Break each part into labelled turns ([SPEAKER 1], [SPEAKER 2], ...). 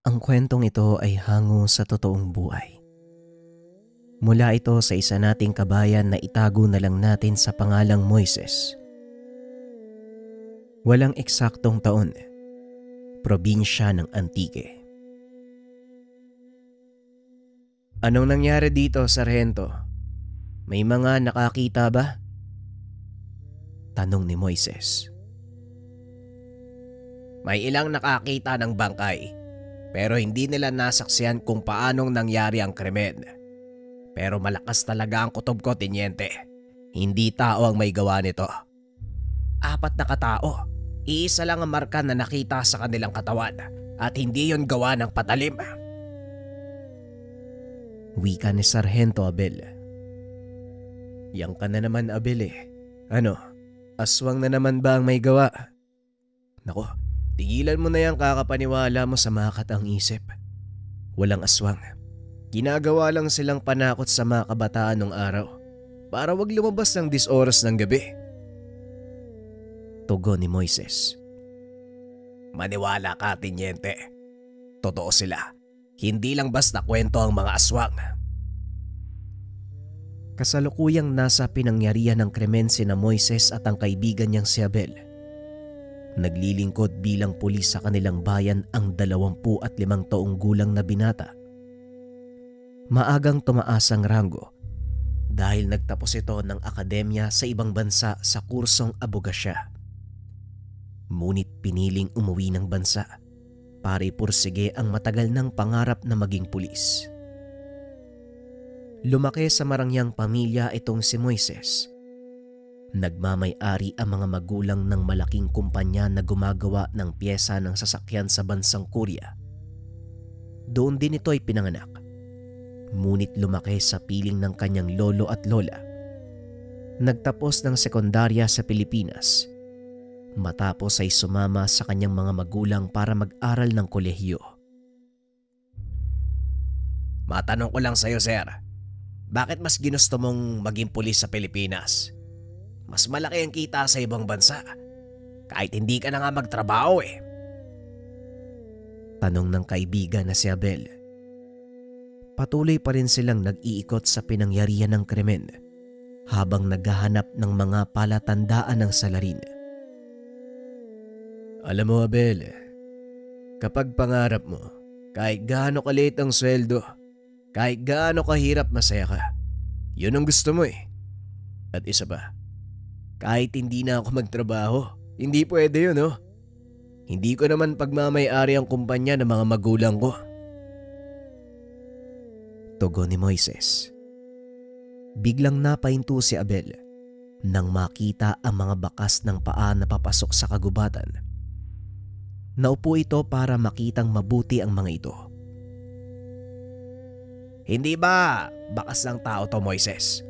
[SPEAKER 1] Ang kwentong ito ay hango sa totoong buhay. Mula ito sa isa nating kabayan na itago na lang natin sa pangalang Moises. Walang eksaktong taon, probinsya ng Antique. Anong nangyari dito, Sargento? May mga nakakita ba? Tanong ni Moises. May ilang nakakita ng bangkay, pero hindi nila nasaksihan kung paanong nangyari ang krimen. Pero malakas talaga ang kutob ko, Teniente. Hindi tao ang may gawa nito. 4 na katao. Iisa lang ang marka na nakita sa kanilang katawan at hindi yon gawa ng patalim. Wika ni Sargento Abel. Yang ka na naman, Abel eh. Ano, aswang na naman ba ang may gawa? Nako, tigilan mo na yung kakapaniwala mo sa makatang isip. Walang aswang. Ginagawa lang silang panakot sa mga kabataan ng araw para wag lumabas ng 10 oras ng gabi. Tugon ni Moises. Maniwala ka, Teniente. Totoo sila. Hindi lang basta kwento ang mga aswang. Kasalukuyang nasa pinangyarihan ng krimen sina Moises at ang kaibigan niyang si Abel. Naglilingkod bilang pulis sa kanilang bayan ang 25 taong gulang na binata. Maagang tumaas ang ranggo dahil nagtapos ito ng akademya sa ibang bansa sa kursong abogasya. Ngunit piniling umuwi ng bansa para ipursige ang matagal ng pangarap na maging pulis. Lumaki sa marangyang pamilya itong si Moises. Nagmamay-ari ang mga magulang ng malaking kumpanya na gumagawa ng pyesa ng sasakyan sa bansang Korea. Doon din ito ay pinanganak. Ngunit lumaki sa piling ng kanyang lolo at lola. Nagtapos ng sekundarya sa Pilipinas. Matapos ay sumama sa kanyang mga magulang para mag-aral ng kolehiyo. Matanong ko lang sa'yo, sir. Bakit mas ginusto mong maging pulis sa Pilipinas? Mas malaki ang kita sa ibang bansa. Kahit hindi ka na nga magtrabaho eh. Tanong ng kaibigan na si Abel. Patuloy pa rin silang nag-iikot sa pinangyarihan ng krimen habang naghahanap ng mga palatandaan ng salarin. Alam mo, Abel, kapag pangarap mo, kahit gaano kaliit ang sweldo, kahit gaano kahirap masaya ka, yun ang gusto mo eh. At isa pa, kahit hindi na ako magtrabaho, hindi pwede yun, oh. Hindi ko naman pagmamay-ari ang kumpanya ng mga magulang ko. Tugon ni Moises. Biglang napahinto si Abel nang makita ang mga bakas ng paa na papasok sa kagubatan. Naupo ito para makitang mabuti ang mga ito. Hindi ba bakas ng tao to, Moises?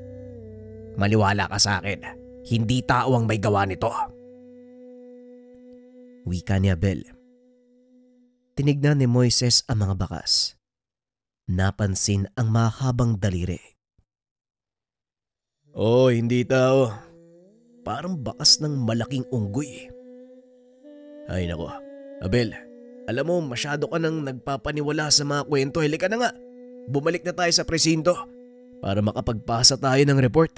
[SPEAKER 1] Maliwala ka sa akin, hindi tao ang may gawa nito. Wika ni Abel. Tinignan ni Moises ang mga bakas. Napansin ang mahabang daliri. Oh, hindi tao. Parang bakas ng malaking unggoy. Ay nako, Abel, alam mo masyado ka nang nagpapaniwala sa mga kwento. Halika na nga, bumalik na tayo sa presinto para makapagpasa tayo ng report.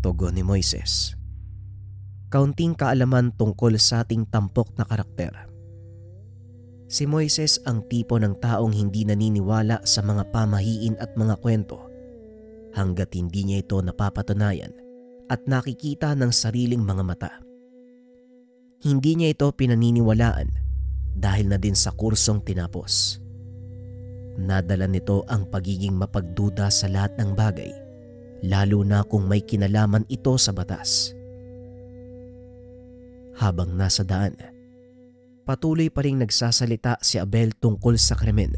[SPEAKER 1] Tugon ni Moises. Kaunting kaalaman tungkol sa ating tampok na karakter. Si Moises ang tipo ng taong hindi naniniwala sa mga pamahiin at mga kwento hanggat hindi niya ito napapatunayan at nakikita ng sariling mga mata. Hindi niya ito pinaniniwalaan dahil na din sa kursong tinapos. Nadala nito ang pagiging mapagduda sa lahat ng bagay, lalo na kung may kinalaman ito sa batas. Habang nasa daan, patuloy pa ring nagsasalita si Abel tungkol sa krimen.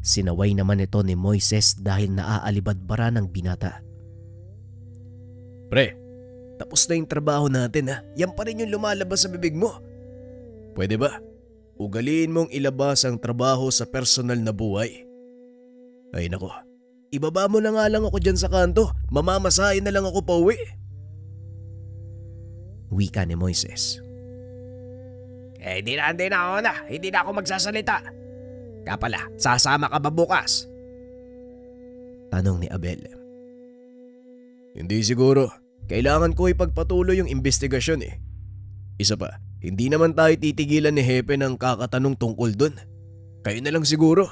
[SPEAKER 1] Sinaway naman ito ni Moises dahil naaalibadbara ng binata. Pre, tapos na yung trabaho natin ha. Yan pa rin yung lumalabas sa bibig mo. Pwede ba? Ugaliin mong ilabas ang trabaho sa personal na buhay. Ay nako, ibaba mo na nga lang ako dyan sa kanto. Mamamasahin na lang ako pauwi. Wika ni Moises.
[SPEAKER 2] Hindi na ako na. Hindi na ako magsasalita. Kaya pala, sasama ka ba bukas?
[SPEAKER 1] Tanong ni Abel.
[SPEAKER 3] Hindi siguro. Kailangan ko ipagpatuloy yung investigasyon eh. Isa pa, hindi naman tayo titigilan ni Hepe ng kakatanong tungkol dun. Kayo na lang siguro.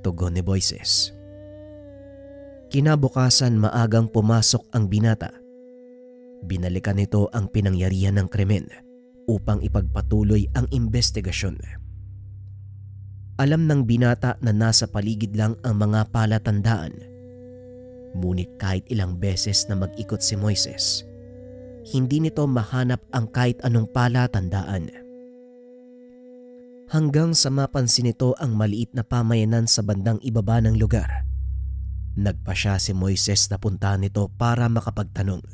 [SPEAKER 1] Tugon ni Moises. Kinabukasan maagang pumasok ang binata. Binalikan nito ang pinangyarihan ng krimen upang ipagpatuloy ang investigasyon. Alam ng binata na nasa paligid lang ang mga palatandaan. Ngunit kahit ilang beses na mag-ikot si Moises, hindi nito mahanap ang kahit anong palatandaan. Hanggang sa mapansin nito ang maliit na pamayanan sa bandang ibaba ng lugar. Nagpa siya si Moises na puntahan nito para makapagtanong.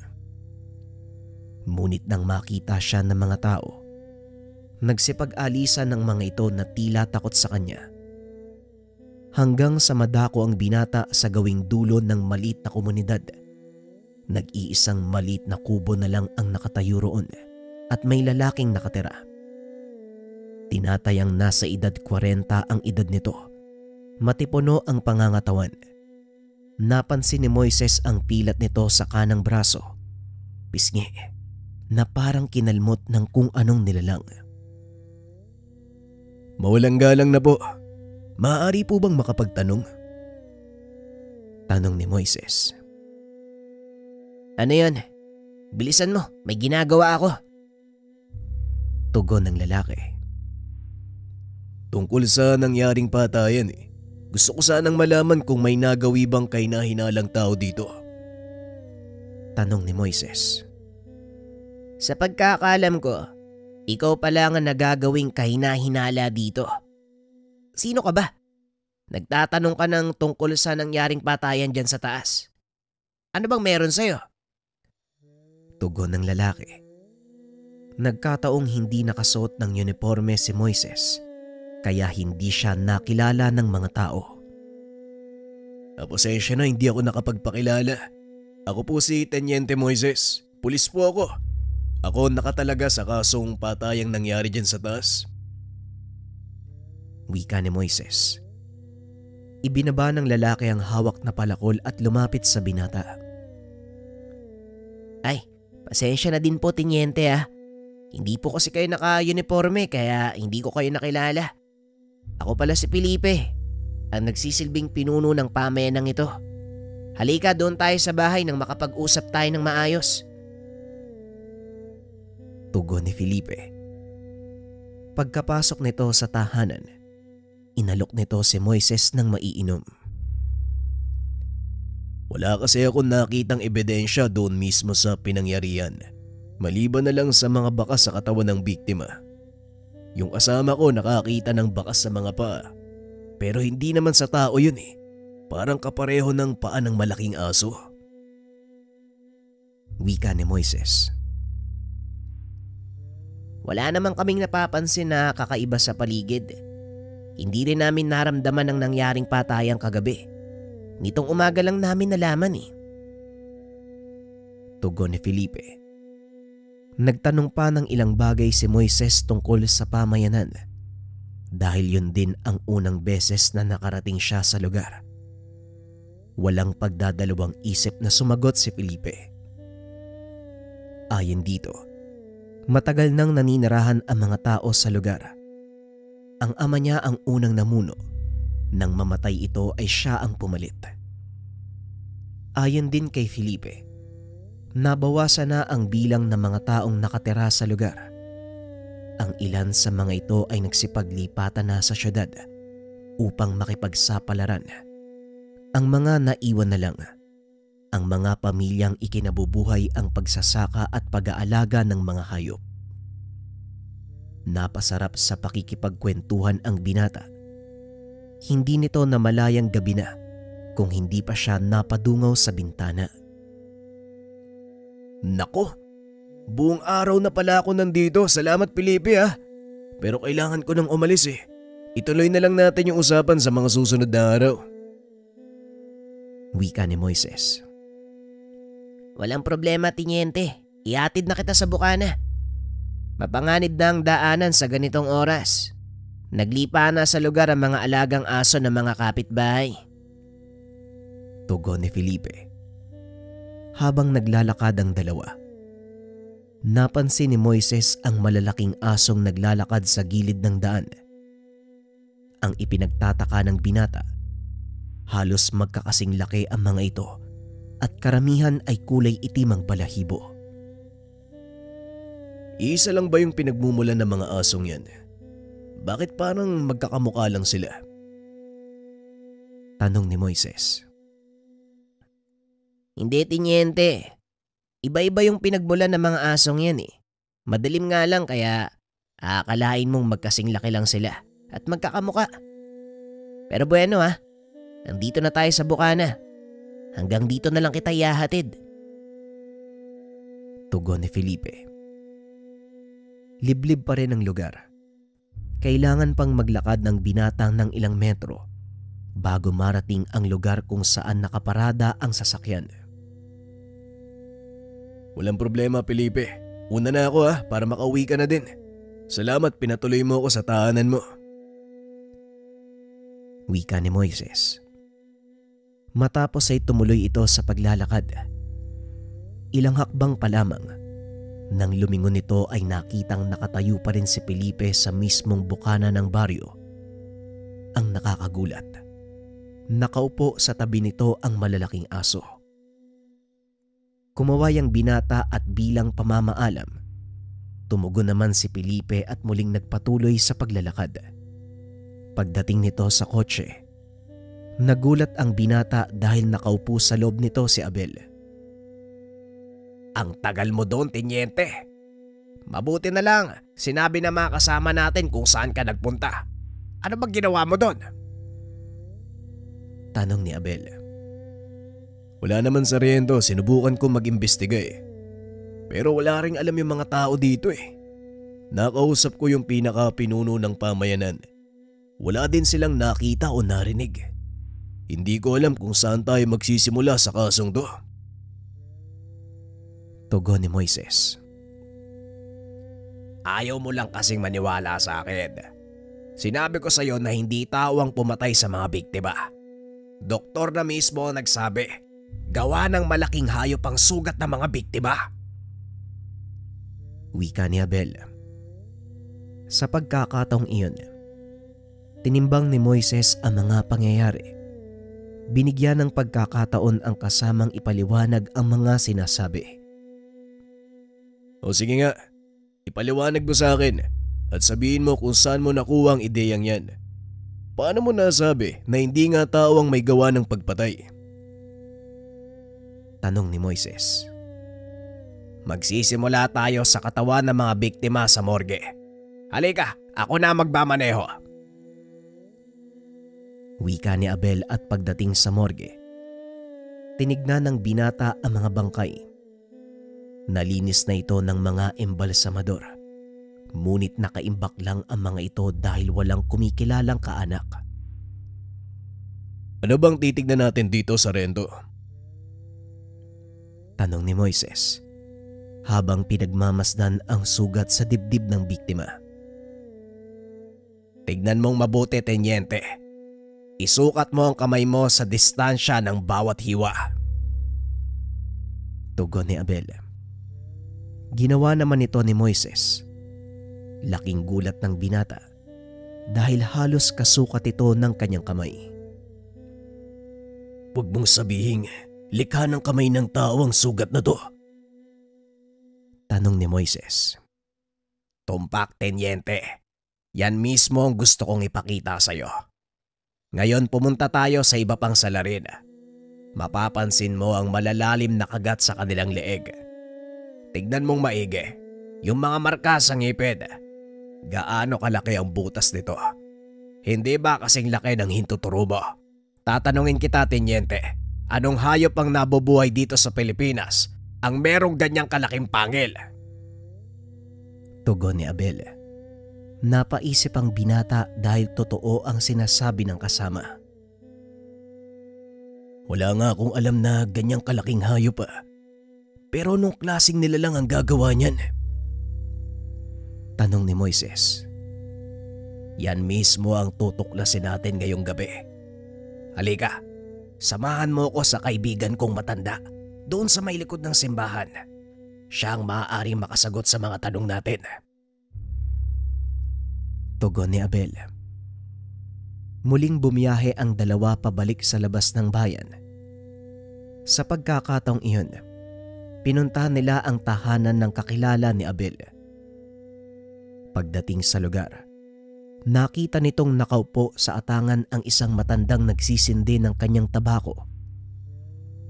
[SPEAKER 1] Ngunit nang makita siya ng mga tao, nagsipag-alisan ng mga ito na tila takot sa kanya. Hanggang sa madako ang binata sa gawing dulo ng maliit na komunidad. Nag-iisang maliit na kubo na lang ang nakatayo roon at may lalaking nakatira. Tinatayang nasa edad 40 ang edad nito. Matipuno ang pangangatawan. Napansin ni Moises ang pilat nito sa kanang braso. Pisngi na parang kinalmot ng kung anong nilalang.
[SPEAKER 3] Mawalang galang na po. Maaari po bang makapagtanong?
[SPEAKER 1] Tanong ni Moises.
[SPEAKER 2] Ano yun? Bilisan mo, may ginagawa ako.
[SPEAKER 1] Tugon ng lalaki.
[SPEAKER 3] Tungkol sa nangyaring patayan eh. Gusto ko sanang malaman kung may nagawi bang kahina-hinalang tao dito.
[SPEAKER 1] Tanong ni Moises.
[SPEAKER 2] Sa pagkakaalam ko, ikaw pala ang nagagawing kahina-hinala dito. Sino ka ba? Nagtatanong ka ng tungkol sa nangyaring patayan dyan sa taas. Ano bang meron sa'yo?
[SPEAKER 1] Tugon ng lalaki. Nagkataong hindi nakasuot ng uniforme si Moises, kaya hindi siya nakilala ng mga tao.
[SPEAKER 3] Pasensya na, hindi ako nakapagpakilala. Ako po si Teniente Moises. Pulis po ako. Ako nakatalaga sa kasong patayang nangyari dyan sa taas.
[SPEAKER 1] Wika ni Moises. Ibinaba ng lalaki ang hawak na palakol at lumapit sa binata.
[SPEAKER 2] Ay, pasensya na din po, Teniente ah. Hindi po kasi kayo naka-uniforme kaya hindi ko kayo nakilala. Ako pala si Felipe, ang nagsisilbing pinuno ng pamayanang ito. Halika, doon tayo sa bahay nang makapag-usap tayo ng maayos.
[SPEAKER 1] Tugon ni Felipe. Pagkapasok nito sa tahanan, inalok nito si Moises ng maiinom.
[SPEAKER 3] Wala kasi akong nakitang ebidensya doon mismo sa pinangyarihan. Maliban na lang sa mga bakas sa katawan ng biktima. Yung kasama ko nakakita ng bakas sa mga paa. Pero hindi naman sa tao yun eh. Parang kapareho ng paa ng malaking aso.
[SPEAKER 1] Wika ni Moises.
[SPEAKER 2] Wala naman kaming napapansin na kakaiba sa paligid. Hindi rin namin naramdaman ang nangyaring patayang kagabi. Nitong umaga lang namin nalaman eh.
[SPEAKER 1] Tugon ni Felipe. Nagtanong pa ng ilang bagay si Moises tungkol sa pamayanan dahil yun din ang unang beses na nakarating siya sa lugar. Walang pagdadalawang isip na sumagot si Felipe. Ayon dito, matagal nang naninirahan ang mga tao sa lugar. Ang ama niya ang unang namuno. Nang mamatay ito ay siya ang pumalit. Ayon din kay Felipe, nabawasan na ang bilang ng mga taong nakatira sa lugar. Ang ilan sa mga ito ay nagsipaglipatan na sa syudad upang makipagsapalaran. Ang mga naiwan na lang, ang mga pamilyang ikinabubuhay ang pagsasaka at pag-aalaga ng mga hayop. Napasarap sa pakikipagkwentuhan ang binata. Hindi nito namalayang gabi na kung hindi pa siya napadungaw sa bintana.
[SPEAKER 3] Nako, buong araw na pala ako nandito. Salamat Felipe ah. Pero kailangan ko nang umalis eh. Ituloy na lang natin yung usapan sa mga susunod na araw.
[SPEAKER 1] Wika ni Moises.
[SPEAKER 2] Walang problema, Teniente. Ihatid na kita sa bukana. Mapanganib na ang daanan sa ganitong oras. Naglipa na sa lugar ang mga alagang aso ng mga kapitbahay.
[SPEAKER 1] Tugon ni Felipe. Habang naglalakad ang dalawa, napansin ni Moises ang malalaking asong naglalakad sa gilid ng daan. Ang ipinagtataka ng binata, halos magkakasing laki ang mga ito at karamihan ay kulay itim ang balahibo.
[SPEAKER 3] Isa lang ba yung pinagmumulan ng mga asong yan? Bakit parang magkakamukha lang sila?
[SPEAKER 1] Tanong ni Moises.
[SPEAKER 2] Hindi, Tiniente. Iba-iba yung pinagmulan ng mga asong yan eh. Madilim nga lang kaya akalain mong magkasing laki lang sila at magkakamuka. Pero bueno nandito na tayo sa bukana. Hanggang dito na lang kita ihahatid.
[SPEAKER 1] Tugon ni Felipe. Liblib pa rin ang lugar. Kailangan pang maglakad ng binatang ng ilang metro bago marating ang lugar kung saan nakaparada ang sasakyan.
[SPEAKER 3] Walang problema, Felipe. Una na ako para makauwi ka na din. Salamat, pinatuloy mo ako sa tahanan mo.
[SPEAKER 1] Wika ni Moises. Matapos ay tumuloy ito sa paglalakad. Ilang hakbang pa lamang, nang lumingon ito ay nakitang nakatayo pa rin si Felipe sa mismong bukana ng baryo. Ang nakakagulat, nakaupo sa tabi nito ang malalaking aso. Kumaway ang binata at bilang pamamaalam, tumugon naman si Felipe at muling nagpatuloy sa paglalakad. Pagdating nito sa kotse, nagulat ang binata dahil nakaupo sa loob nito si Abel.
[SPEAKER 2] Ang tagal mo doon, Tiniente. Mabuti na lang, sinabi na mga kasama natin kung saan ka nagpunta. Ano bang ginawa mo doon?
[SPEAKER 1] Tanong ni Abel.
[SPEAKER 3] Wala naman, Sargento, sinubukan ko mag-imbestiga Pero wala ring alam yung mga tao dito Nakausap ko yung pinaka-pinuno ng pamayanan. Wala din silang nakita o narinig. Hindi ko alam kung saan tayo magsisimula sa kasong to.
[SPEAKER 1] Tugon ni Moises.
[SPEAKER 2] Ayaw mo lang kasing maniwala sa akin. Sinabi ko sa iyo na hindi tao ang pumatay sa mga biktima. Doktor na mismo ang nagsabi, gawa ng malaking hayop ang sugat ng mga biktima.
[SPEAKER 1] Wika ni Abel. Sa pagkakataong iyon, tinimbang ni Moises ang mga pangyayari. Binigyan ng pagkakataon ang kasamang ipaliwanag ang mga sinasabi.
[SPEAKER 3] O sige nga, ipaliwanag mo sa akin at sabihin mo kung saan mo nakuha ang ideyang yan. Paano mo nasabi na hindi nga tao ang may gawa ng pagpatay?
[SPEAKER 1] Tanong ni Moises.
[SPEAKER 2] Magsisimula tayo sa katawan ng mga biktima sa morgue. Halika, ako na magmamaneho.
[SPEAKER 1] Wika ni Abel at pagdating sa morgue, tinignan ng binata ang mga bangkay. Nalinis na ito ng mga embalsamador. Ngunit nakaimbak lang ang mga ito dahil walang kumikilalang kaanak.
[SPEAKER 3] Ano bang titignan natin dito, Sargento?
[SPEAKER 1] Tanong ni Moises habang pinagmamasdan ang sugat sa dibdib ng biktima.
[SPEAKER 2] Tignan mong mabuti, Teniente. Isukat mo ang kamay mo sa distansya ng bawat hiwa.
[SPEAKER 1] Tugon ni Abel. Ginawa naman ito ni Moises. Laking gulat ng binata dahil halos kasukat ito ng kanyang kamay.
[SPEAKER 3] Huwag mong sabihing likha ng kamay ng tao ang sugat na to.
[SPEAKER 1] Tanong ni Moises.
[SPEAKER 2] Tumpak, Teniente. Yan mismo ang gusto kong ipakita sa iyo. Ngayon pumunta tayo sa iba pang salarin. Mapapansin mo ang malalalim na kagat sa kanilang leeg. Tignan mong maigi, yung mga marka sa ngipin. Gaano kalaki ang butas nito? Hindi ba kasing laki ng hintuturo mo? Tatanungin kita, Teniente, anong hayop ang nabubuhay dito sa Pilipinas ang merong ganyang kalaking pangil?
[SPEAKER 1] Tugon ni Abel. Napaisip ang binata dahil totoo ang sinasabi ng kasama.
[SPEAKER 3] Wala nga akong alam na ganyang kalaking hayop Pero anong klaseng nila lang ang gagawa niyan?
[SPEAKER 1] Tanong ni Moises.
[SPEAKER 3] Yan mismo ang tutuklasin natin ngayong gabi. Halika, samahan mo ko sa kaibigan kong matanda doon sa may likod ng simbahan. Siya ang maaaring makasagot sa mga tanong natin.
[SPEAKER 1] Tugon ni Abel. Muling bumiyahe ang dalawa pabalik sa labas ng bayan. Sa pagkakataong iyon, pinuntahan nila ang tahanan ng kakilala ni Abel. Pagdating sa lugar, nakita nitong nakaupo sa atangan ang isang matandang nagsisindi ng kanyang tabako.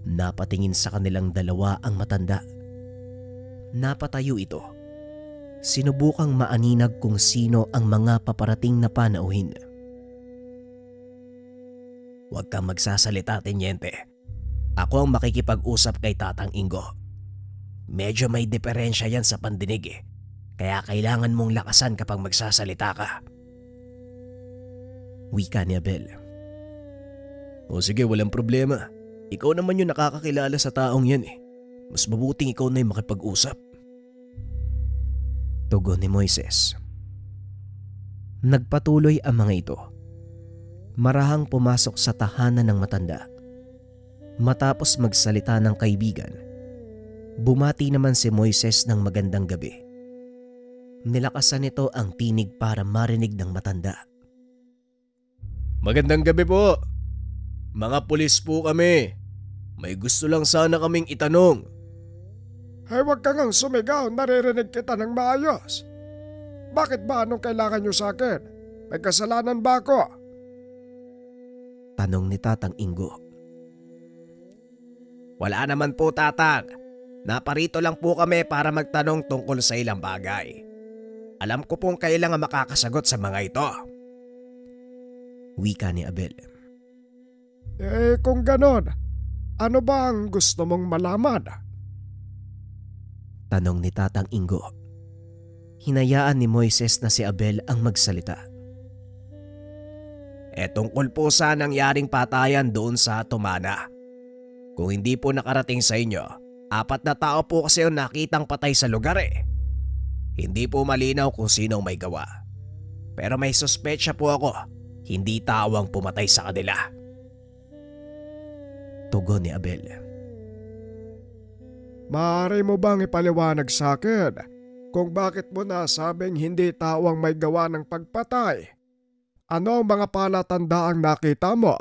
[SPEAKER 1] Napatingin sa kanilang dalawa ang matanda. Napatayo ito. Sinubukang maaninag kung sino ang mga paparating na panauhin.
[SPEAKER 3] Huwag kang magsasalita, Tenyente. Ako ang makikipag-usap kay Tatang Ingo. Medyo may diferensya yan sa pandinig eh. Kaya kailangan mong lakasan kapag magsasalita ka.
[SPEAKER 1] Wika ni Abel.
[SPEAKER 3] O sige, walang problema. Ikaw naman yung nakakakilala sa taong yan eh. Mas mabuting ikaw na yung makipag-usap.
[SPEAKER 1] Tugon ni Moises. Nagpatuloy ang mga ito. Marahang pumasok sa tahanan ng matanda. Matapos magsalita ng kaibigan, bumati naman si Moises ng magandang gabi. Nilakasan nito ang tinig para marinig ng matanda.
[SPEAKER 3] Magandang gabi po. Mga pulis po kami. May gusto lang sana kaming itanong.
[SPEAKER 4] Ay huwag ka ngang sumigaw, naririnig kita ng maayos. Bakit ba anong kailangan nyo sa akin? May kasalanan ba ako?
[SPEAKER 1] Tanong ni Tatang Ingo.
[SPEAKER 3] Wala naman po, Tatang. Naparito lang po kami para magtanong tungkol sa ilang bagay. Alam ko pong kailangan makakasagot sa mga ito.
[SPEAKER 1] Wika ni Abel.
[SPEAKER 4] Kung ganon, ano ba ang gusto mong malaman?
[SPEAKER 1] Tanong ni Tatang Ingo. Hinayaan ni Moises na si Abel ang magsalita.
[SPEAKER 3] Tungkol po sa nangyaring patayan doon sa Tumana. Kung hindi po nakarating sa inyo, 4 na tao po kasi yung nakitang patay sa lugar eh. Hindi po malinaw kung sinong may gawa. Pero may suspetsya po ako, hindi tao ang pumatay sa kanila.
[SPEAKER 1] Tugon ni Abel.
[SPEAKER 4] Maaari mo bang ipaliwanag sa akin kung bakit mo nasabing hindi tao ang may gawa ng pagpatay? Ano ang mga palatandaang nakita mo?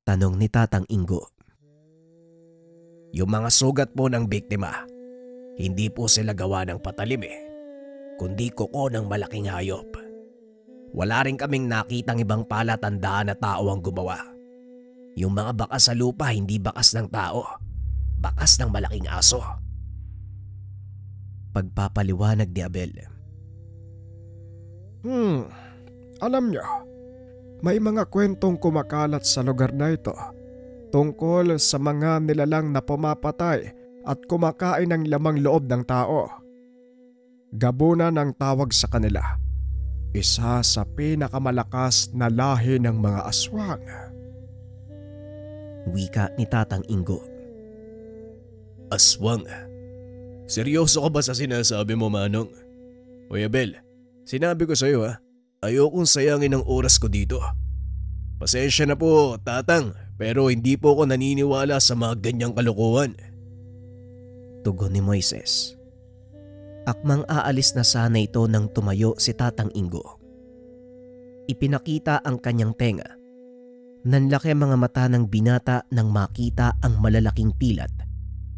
[SPEAKER 1] Tanong ni Tatang Ingo.
[SPEAKER 3] Yung mga sugat po ng biktima, hindi po sila gawa ng patalim eh, kundi kuko ng malaking hayop. Wala rin kaming nakitang ibang palatandaan na tao ang gumawa. Yung mga bakas sa lupa hindi bakas ng tao, bakas ng malaking aso.
[SPEAKER 1] Pagpapaliwanag ni Abel.
[SPEAKER 4] Alam nyo, may mga kwentong kumakalat sa lugar na ito tungkol sa mga nilalang na pumapatay at kumakain ng lamang loob ng tao. Gabuna ng tawag sa kanila. Isa sa pinakamalakas na lahi ng mga aswang.
[SPEAKER 1] Wika ni Tatang Ingo.
[SPEAKER 3] Aswang? Seryoso ka ba sa sinasabi mo, Manong? Hoy Abel, sinabi ko sa'yo ayokong sayangin ang oras ko dito. Pasensya na po, Tatang, pero hindi po ako naniniwala sa mga ganyang kalokohan.
[SPEAKER 1] Tugon ni Moises. Akmang aalis na sana ito nang tumayo si Tatang Ingo. Ipinakita ang kanyang tenga. Nanlaki ang mga mata ng binata nang makita ang malalaking pilat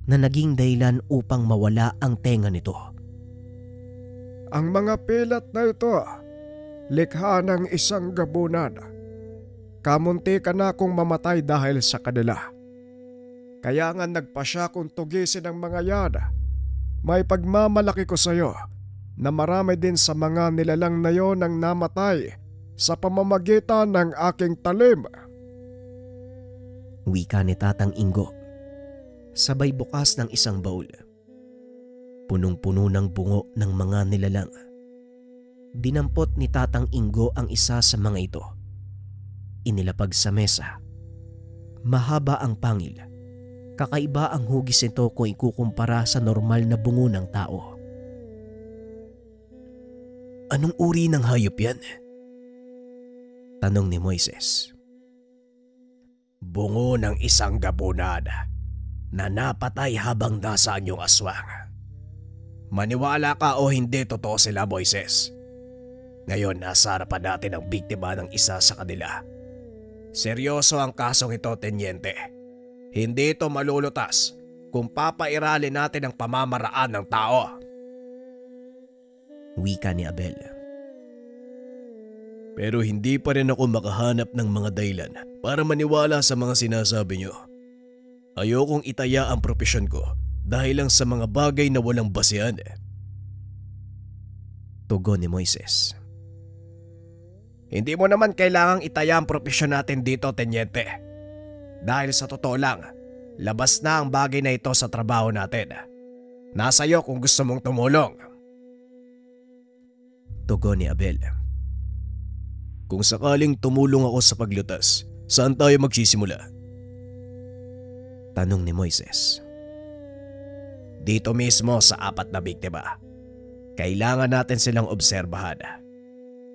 [SPEAKER 1] na naging dahilan upang mawala ang tenga nito.
[SPEAKER 4] Ang mga pilat na ito, likha ng isang gabunan. Kamunti ka na akong mamatay dahil sa kanila. Kaya nga nagpasya kong tugisin ang mga yan. May pagmamalaki ko sa iyo na marami din sa mga nilalang na yon ang namatay sa pamamagitan ng aking talim.
[SPEAKER 1] Wika ni Tatang Ingo. Sabay bukas ng isang baul. Punong-puno ng bungo ng mga nilalang. Dinampot ni Tatang Ingo ang isa sa mga ito. Inilapag sa mesa. Mahaba ang pangil. Kakaiba ang hugis nito kung ikukumpara sa normal na bungo ng tao.
[SPEAKER 3] Anong uri ng hayop yan?
[SPEAKER 1] Tanong ni Moises.
[SPEAKER 4] Bungo ng isang gabunad na napatay habang nasaan yung aswang. Maniwala ka o hindi, totoo sila, Moises. Ngayon nasa harapan natin ang biktima ng isa sa kanila. Seryoso ang kasong ito, Tenyente. Hindi ito malulutas kung papairalin natin ang pamamaraan ng tao.
[SPEAKER 1] Wika ni Abel.
[SPEAKER 3] Pero hindi pa rin ako makahanap ng mga dahilan para maniwala sa mga sinasabi nyo. Ayokong itaya ang propesyon ko dahil lang sa mga bagay na walang basehan.
[SPEAKER 1] Tugon ni Moises.
[SPEAKER 4] Hindi mo naman kailangang itaya ang propesyon natin dito, Tenyente. Dahil sa totoo lang, labas na ang bagay na ito sa trabaho natin. Nasa iyo kung gusto mong tumulong.
[SPEAKER 1] Tugon ni Abel.
[SPEAKER 3] Kung sakaling tumulong ako sa paglutas, saan tayo magsisimula?
[SPEAKER 1] Tanong ni Moises.
[SPEAKER 4] Dito mismo sa 4 na biktima. Kailangan natin silang obserbahan.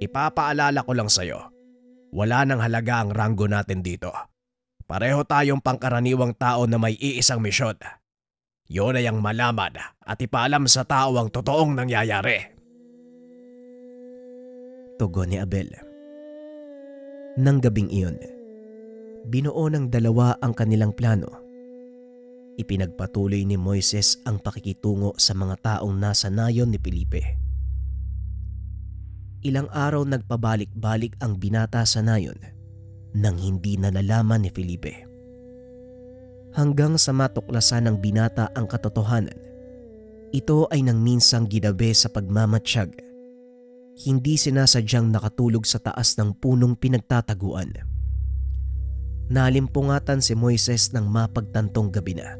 [SPEAKER 4] Ipapaalala ko lang sa'yo, wala nang halaga ang ranggo natin dito. Pareho tayong pangkaraniwang tao na may iisang misyon. Yun ay ang malaman at ipaalam sa tao ang totoong nangyayari.
[SPEAKER 1] Tugon ni Abel. Nang gabing iyon, binuo ng dalawa ang kanilang plano. Ipinagpatuloy ni Moises ang pakikitungo sa mga taong nasa nayon ni Felipe. Ilang araw nagpabalik-balik ang binata sa nayon nang hindi na nalaman ni Felipe. Hanggang sa matuklasan ng binata ang katotohanan, ito ay nang minsang ginabi sa pagmamatsyag. Hindi sinasadyang nakatulog sa taas ng punong pinagtataguan. Nalimpungatan si Moises ng mapagtantong gabi na.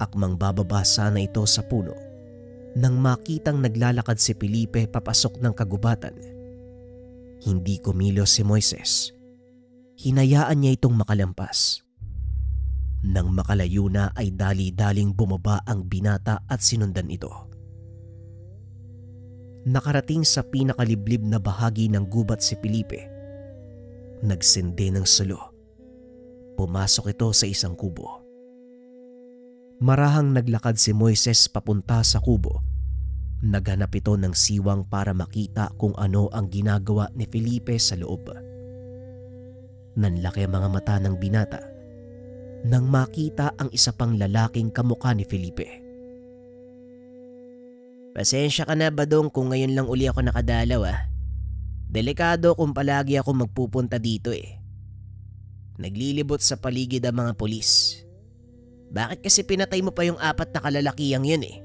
[SPEAKER 1] Akmang bababa sana ito sa puno nang makitang naglalakad si Felipe papasok ng kagubatan. Hindi kumilos si Moises. Hinayaan niya itong makalampas. Nang makalayo na ay dali-daling bumaba ang binata at sinundan ito. Nakarating sa pinakaliblib na bahagi ng gubat si Felipe. Nagsindi ng sulo. Pumasok ito sa isang kubo. Marahang naglakad si Moises papunta sa kubo. Naghanap ito ng siwang para makita kung ano ang ginagawa ni Felipe sa loob. Nanlaki ang mga mata ng binata nang makita ang isa pang lalaking kamukha ni Felipe.
[SPEAKER 2] Pasensya ka na, Badong, kung ngayon lang uli ako nakadalaw ah. Delikado kung palagi ako magpupunta dito eh. Naglilibot sa paligid ang mga pulis. Bakit kasi pinatay mo pa yung 4 na kalalakihang yun eh?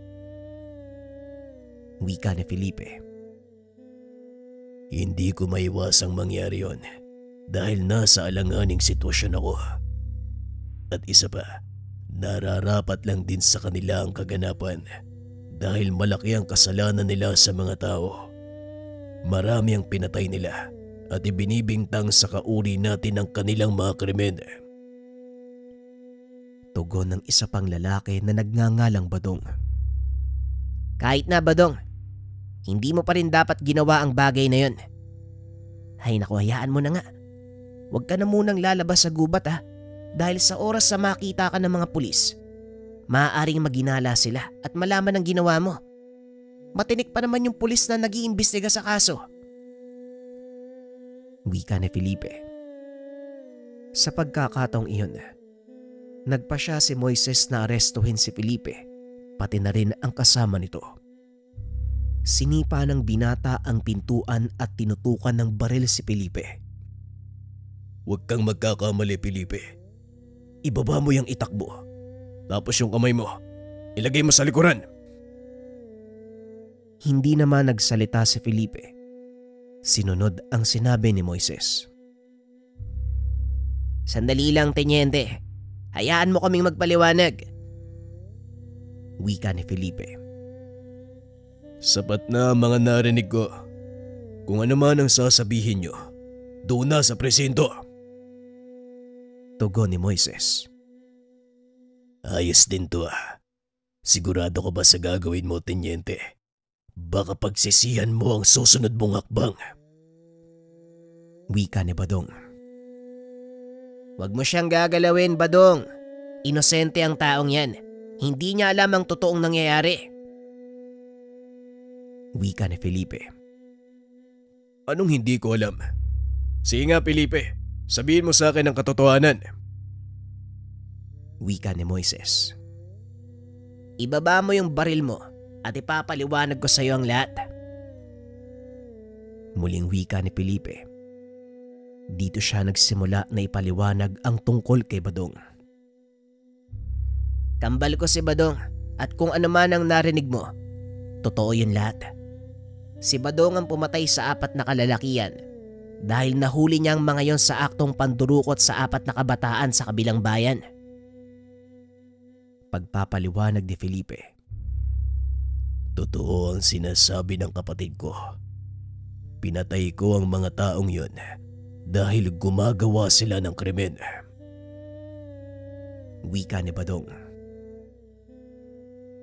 [SPEAKER 1] Wika ni Felipe.
[SPEAKER 3] Hindi ko maiwasang mangyari yon dahil nasa alanganing sitwasyon ako. At isa pa, nararapat lang din sa kanila ang kaganapan dahil malaki ang kasalanan nila sa mga tao. Marami ang pinatay nila at ibinibintang sa kauri natin ang kanilang mga krimen.
[SPEAKER 1] Tugon ng isa pang lalaki na nagngangalang Badong.
[SPEAKER 2] Kahit na, Badong, hindi mo pa rin dapat ginawa ang bagay na yun. Ay naku, hayaan mo na nga. Huwag ka na munang lalabas sa gubat ah. Dahil sa oras sa makita ka ng mga pulis, maaaring maginala sila at malaman ang ginawa mo. Matinik pa naman yung pulis na nag-iimbestiga sa kaso.
[SPEAKER 1] Wika ni Felipe. Sa pagkakataong iyon, nagpasya si Moises na arestuhin si Felipe, pati na rin ang kasama nito. Sinipa ng binata ang pintuan at tinutukan ng baril si Felipe.
[SPEAKER 3] Huwag kang magkakamali, Felipe. Ibaba mo yung itakbo. Tapos yung kamay mo, ilagay mo sa likuran.
[SPEAKER 1] Hindi naman nagsalita si Felipe. Sinunod ang sinabi ni Moises.
[SPEAKER 2] Sandali lang, Tenyente. Hayaan mo kaming magpaliwanag.
[SPEAKER 1] Wika ni Felipe.
[SPEAKER 3] Sapat na ang mga narinig ko. Kung ano man ang sasabihin nyo, doon na sa presinto.
[SPEAKER 1] Tugon ni Moises.
[SPEAKER 3] Ayos din to ah. Sigurado ka ba sa gagawin mo, Tenyente? Baka pagsisihan mo ang susunod mong hakbang.
[SPEAKER 1] Wika ni Badong.
[SPEAKER 2] Huwag mo siyang gagalawin, Badong. Inosente ang taong yan. Hindi niya alam ang totoong nangyayari.
[SPEAKER 1] Wika ni Felipe.
[SPEAKER 3] Anong hindi ko alam? Sige nga Felipe, sabihin mo sa akin ang katotohanan.
[SPEAKER 1] Wika ni Moises.
[SPEAKER 2] Ibaba mo yung baril mo at ipapaliwanag ko sa iyo ang lahat.
[SPEAKER 1] Muling wika ni Felipe. Dito siya nagsimula na ipaliwanag ang tungkol kay Badong.
[SPEAKER 2] Kambal ko si Badong at kung ano man ang narinig mo, totoo yun lahat. Si Badong ang pumatay sa 4 na kalalakihan dahil nahuli niya ang mga yon sa aktong pandurukot sa 4 na kabataan sa kabilang bayan.
[SPEAKER 1] Pagpapaliwanag ni Felipe.
[SPEAKER 3] Totoo ang sinasabi ng kapatid ko. Pinatay ko ang mga taong yun dahil gumagawa sila ng krimen.
[SPEAKER 1] Wika ni Badong.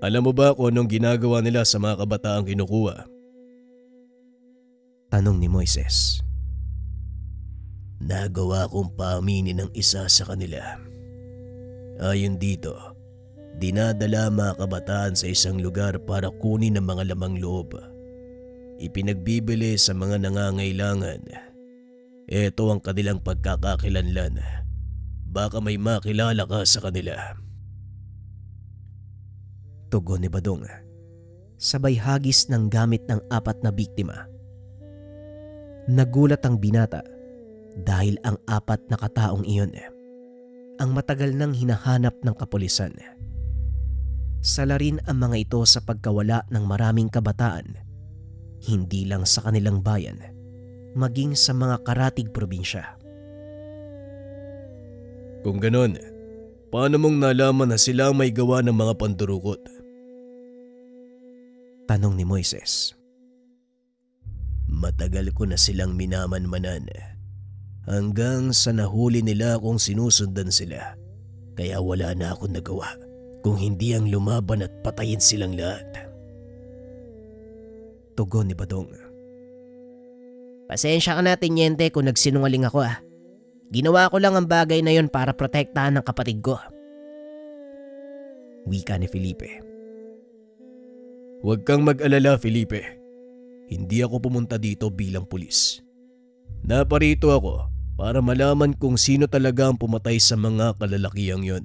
[SPEAKER 3] Alam mo ba kung anong ginagawa nila sa mga kabataang kinukuha?
[SPEAKER 1] Tanong ni Moises.
[SPEAKER 3] Nagawa kong paaminin ng isa sa kanila. Ayon dito, dinadala mga kabataan sa isang lugar para kunin ang mga lamang loob. Ipinagbibili sa mga nangangailangan. Ito ang kanilang pagkakakilanlan. Baka may makilala ka sa kanila.
[SPEAKER 1] Tugon ni Badong. Sabay hagis ng gamit ng 4 na biktima. Nagulat ang binata dahil ang 4 na kataong iyon ang matagal nang hinahanap ng kapulisan. Sala rin ang mga ito sa pagkawala ng maraming kabataan, hindi lang sa kanilang bayan, maging sa mga karatig probinsya.
[SPEAKER 3] Kung ganon, paano mong nalaman na sila may gawa ng mga pandurukot?
[SPEAKER 1] Tanong ni Moises.
[SPEAKER 3] Matagal ko na silang minamanmanan hanggang sa nahuli nila kung sinusundan sila. Kaya wala na akong nagawa kung hindi ang lumaban at patayin silang lahat.
[SPEAKER 1] Tugon ni Badong.
[SPEAKER 2] Pasensya ka na, Teniente, kung nagsinungaling ako ah. Ginawa ko lang ang bagay na yon para protektahan ng kapatid ko.
[SPEAKER 1] Wika ni Felipe.
[SPEAKER 3] Huwag kang mag-alala, Felipe. Hindi ako pumunta dito bilang pulis. Naparito ako para malaman kung sino talaga ang pumatay sa mga kalalakihang yon.